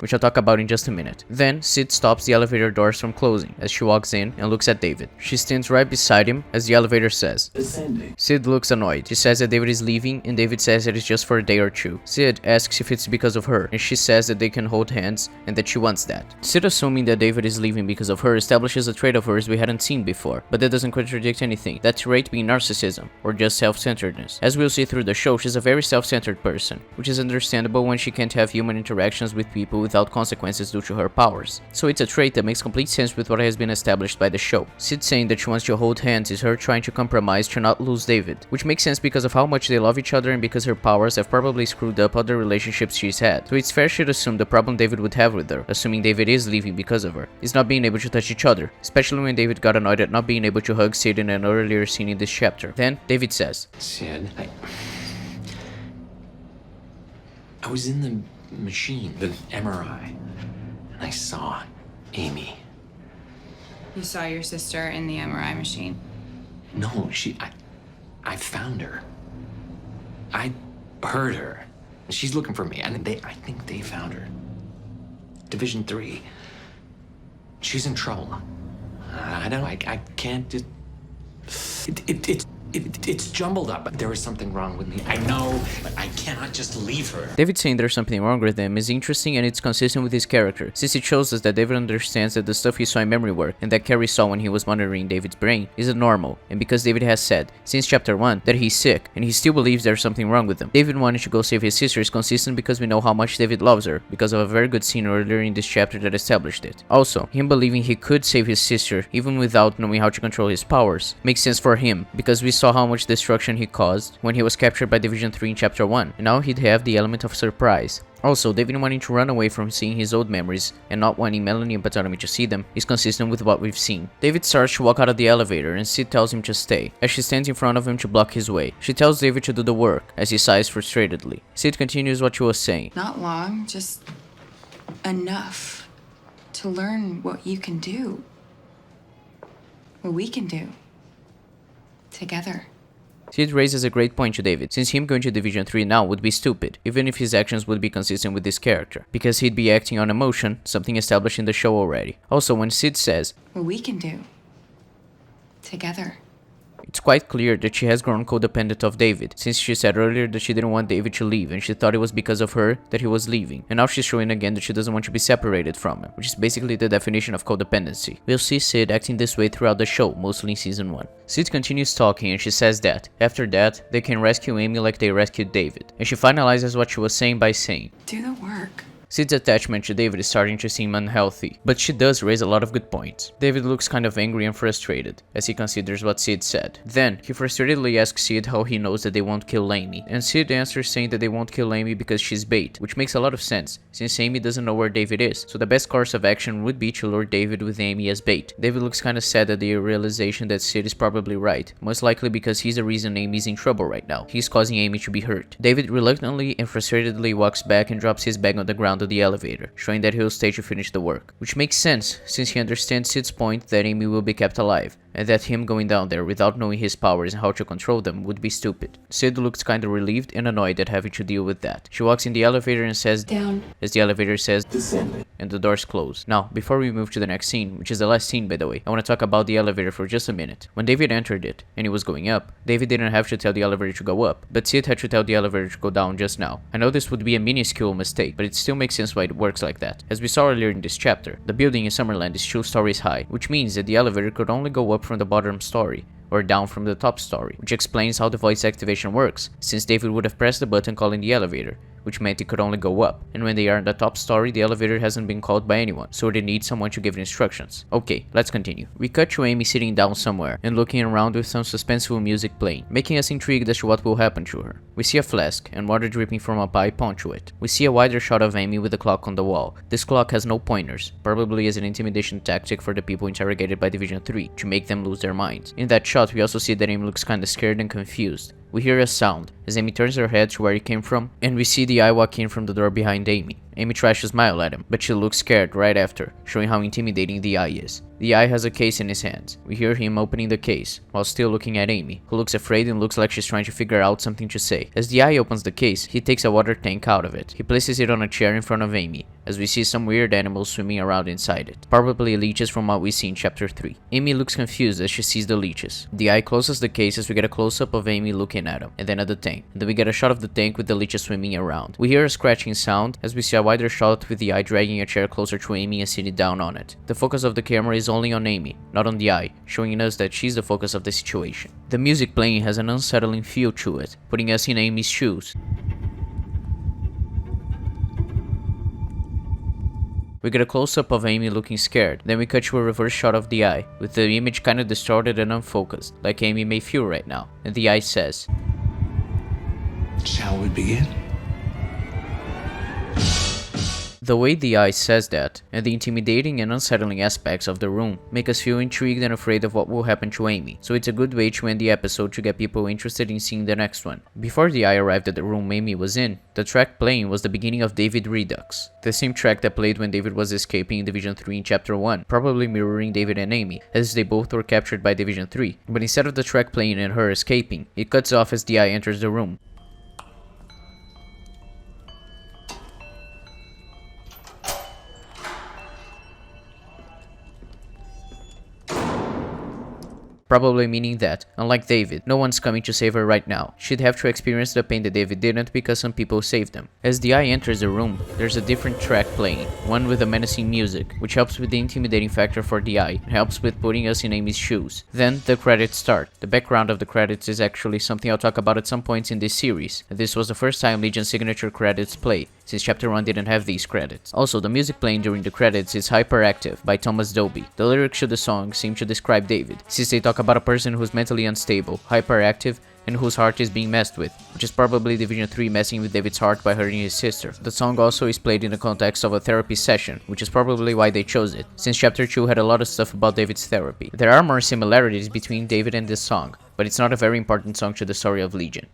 which I'll talk about in just a minute. Then, Sid stops the elevator doors from closing as she walks in and looks at David. She stands right beside him as the elevator says. Sid looks annoyed. She says that David is leaving and David says that it's just for a day or two. Sid asks if it's because of her and she says that they can hold hands and that she wants that. Sid, assuming that David is leaving because of her, establishes a trait of hers we hadn't seen before, but that doesn't contradict anything. That trait being narcissism, or just self-centeredness. As we'll see through the show, she's a very self-centered person, which is understandable when she can't have human interactions with people without consequences due to her powers. So it's a trait that makes complete sense with what has been established by the show. Sid saying that she wants to hold hands is her trying to compromise to not lose David, which makes sense because of how much they love each other and because her powers have probably screwed up other relationships she's had. So it's fair she'd assume the problem David would have with her, assuming David is leaving because of her, is not being able to touch each other, especially when David got annoyed at not being able to hug Sid in an earlier scene in this chapter. Then David says, Sid, I was in the machine, the MRI, and I saw Amy. You saw your sister in the MRI machine? No, I found her. I heard her. She's looking for me. I think they found her. Division 3. She's in trouble. I don't know, I can't just... It's jumbled up, but there is something wrong with me. I know, but I cannot just leave her. David saying there's something wrong with him is interesting and it's consistent with his character, since it shows us that David understands that the stuff he saw in memory work and that Carrie saw when he was monitoring David's brain isn't normal, and because David has said, since chapter 1, that he's sick, and he still believes there's something wrong with him. David wanting to go save his sister is consistent because we know how much David loves her, because of a very good scene earlier in this chapter that established it. Also, him believing he could save his sister, even without knowing how to control his powers, makes sense for him, because we saw how much destruction he caused when he was captured by Division 3 in chapter 1, and now he'd have the element of surprise. Also, David wanting to run away from seeing his old memories and not wanting Melanie and Ptonomy to see them is consistent with what we've seen. David starts to walk out of the elevator and Sid tells him to stay, as she stands in front of him to block his way. She tells David to do the work, as he sighs frustratedly. Sid continues what she was saying. Not long, just enough to learn what you can do. What we can do. Together. Sid raises a great point to David, since him going to Division 3 now would be stupid, even if his actions would be consistent with this character, because he'd be acting on emotion, something established in the show already. Also, when Sid says, what we can do. Together. it's quite clear that she has grown codependent of David, since she said earlier that she didn't want David to leave and she thought it was because of her that he was leaving, and now she's showing again that she doesn't want to be separated from him, which is basically the definition of codependency. We'll see Sid acting this way throughout the show, mostly in season 1. Sid continues talking and she says that, after that, they can rescue Amy like they rescued David, and she finalizes what she was saying by saying, do the work. Sid's attachment to David is starting to seem unhealthy, but she does raise a lot of good points. David looks kind of angry and frustrated, as he considers what Sid said. Then, he frustratedly asks Sid how he knows that they won't kill Amy, and Sid answers saying that they won't kill Amy because she's bait, which makes a lot of sense, since Amy doesn't know where David is, so the best course of action would be to lure David with Amy as bait. David looks kinda sad at the realization that Sid is probably right, most likely because he's the reason Amy's in trouble right now. He's causing Amy to be hurt. David reluctantly and frustratedly walks back and drops his bag on the ground of the elevator, showing that he'll stay to finish the work, which makes sense since he understands Sid's point that Amy will be kept alive, and that him going down there without knowing his powers and how to control them would be stupid. Sid looks kinda relieved and annoyed at having to deal with that. She walks in the elevator and says down, as the elevator says descend, and the doors close. Now, before we move to the next scene, which is the last scene by the way, I want to talk about the elevator for just a minute. When David entered it, and he was going up, David didn't have to tell the elevator to go up, but Sid had to tell the elevator to go down just now. I know this would be a minuscule mistake, but it still makes sense why it works like that. As we saw earlier in this chapter, the building in Summerland is 2 stories high, which means that the elevator could only go up from the bottom story, or down from the top story, which explains how the voice activation works, since David would have pressed the button calling the elevator, which meant it could only go up, and when they are in the top story, the elevator hasn't been called by anyone, so they need someone to give instructions. Okay, let's continue. We cut to Amy sitting down somewhere, and looking around with some suspenseful music playing, making us intrigued as to what will happen to her. We see a flask, and water dripping from a pipe onto it. We see a wider shot of Amy with a clock on the wall. This clock has no pointers, probably as an intimidation tactic for the people interrogated by Division 3, to make them lose their minds. In that shot, we also see that Amy looks kinda scared and confused. We hear a sound, as Amy turns her head to where it came from, and we see the eye walk in from the door behind Amy. Amy tries to smile at him, but she looks scared right after, showing how intimidating the eye is. The eye has a case in his hands. We hear him opening the case, while still looking at Amy, who looks afraid and looks like she's trying to figure out something to say. As the eye opens the case, he takes a water tank out of it. He places it on a chair in front of Amy, as we see some weird animals swimming around inside it, probably leeches from what we see in chapter 3. Amy looks confused as she sees the leeches. The eye closes the case as we get a close-up of Amy looking at him, and then at the tank. And then we get a shot of the tank with the leeches swimming around. We hear a scratching sound as we see a wider shot with the eye dragging a chair closer to Amy and sitting down on it. The focus of the camera is only on Amy, not on the eye, showing us that she's the focus of the situation. The music playing has an unsettling feel to it, putting us in Amy's shoes. We get a close-up of Amy looking scared, then we cut to a reverse shot of the eye, with the image kinda distorted and unfocused, like Amy may feel right now, and the eye says, "Shall we begin?" The way the eye says that, and the intimidating and unsettling aspects of the room, make us feel intrigued and afraid of what will happen to Amy, so it's a good way to end the episode to get people interested in seeing the next one. Before the eye arrived at the room Amy was in, the track playing was the beginning of David Redux, the same track that played when David was escaping in Division 3 in chapter 1, probably mirroring David and Amy, as they both were captured by Division 3, but instead of the track playing and her escaping, it cuts off as the eye enters the room. Probably meaning that, unlike David, no one's coming to save her right now. She'd have to experience the pain that David didn't because some people saved them. As the eye enters the room, there's a different track playing, one with a menacing music, which helps with the intimidating factor for the eye, and helps with putting us in Amy's shoes. Then, the credits start. The background of the credits is actually something I'll talk about at some points in this series, and this was the first time Legion's signature credits play, since chapter 1 didn't have these credits. Also, the music playing during the credits is Hyperactive by Thomas Dolby. The lyrics to the song seem to describe David, since they talk about a person who's mentally unstable, hyperactive, and whose heart is being messed with, which is probably Division 3 messing with David's heart by hurting his sister. The song also is played in the context of a therapy session, which is probably why they chose it, since chapter 2 had a lot of stuff about David's therapy. There are more similarities between David and this song, but it's not a very important song to the story of Legion.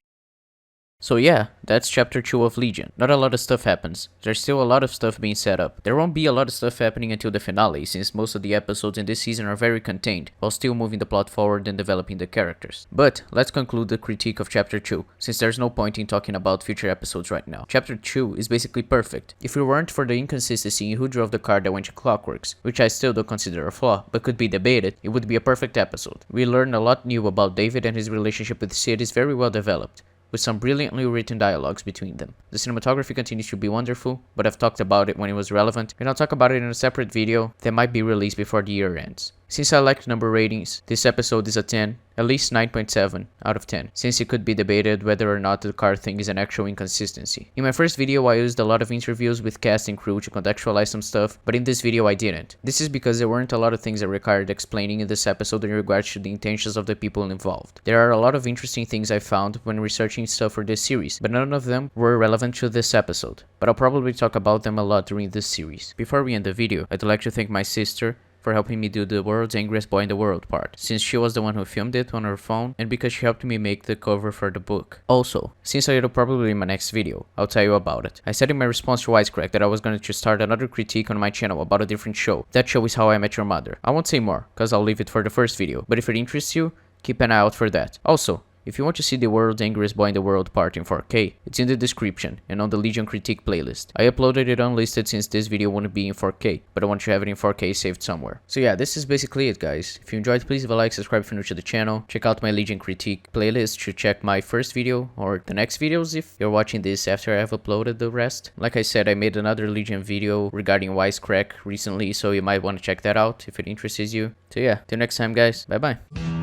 So yeah, that's chapter 2 of Legion. Not a lot of stuff happens. There's still a lot of stuff being set up. There won't be a lot of stuff happening until the finale, since most of the episodes in this season are very contained, while still moving the plot forward and developing the characters. But let's conclude the critique of chapter 2, since there's no point in talking about future episodes right now. Chapter 2 is basically perfect. If it weren't for the inconsistency in who drove the car that went to Clockworks, which I still don't consider a flaw, but could be debated, it would be a perfect episode. We learn a lot new about David, and his relationship with Sid is very well developed, with some brilliantly written dialogues between them. The cinematography continues to be wonderful, but I've talked about it when it was relevant, and I'll talk about it in a separate video that might be released before the year ends. Since I liked number ratings, this episode is a 10, at least 9.7 out of 10, since it could be debated whether or not the car thing is an actual inconsistency. In my first video I used a lot of interviews with cast and crew to contextualize some stuff, but in this video I didn't. This is because there weren't a lot of things that required explaining in this episode in regards to the intentions of the people involved. There are a lot of interesting things I found when researching stuff for this series, but none of them were relevant to this episode, but I'll probably talk about them a lot during this series. Before we end the video, I'd like to thank my sister for helping me do the world's angriest boy in the world part, since she was the one who filmed it on her phone, and because she helped me make the cover for the book. Also, since it'll probably be in my next video, I'll tell you about it. I said in my response to Wisecrack that I was going to start another critique on my channel about a different show. That show is How I Met Your Mother. I won't say more, cause I'll leave it for the first video, but if it interests you, keep an eye out for that. Also, if you want to see the world's angriest boy in the world part in 4K, it's in the description and on the Legion Critique playlist. I uploaded it unlisted since this video wouldn't be in 4K, but I want to have it in 4K saved somewhere. So yeah, this is basically it guys. If you enjoyed, please leave a like, subscribe if you're new to the channel, check out my Legion Critique playlist to check my first video or the next videos if you're watching this after I have uploaded the rest. Like I said, I made another Legion video regarding Wisecrack recently, so you might want to check that out if it interests you. So yeah, till next time guys, bye bye.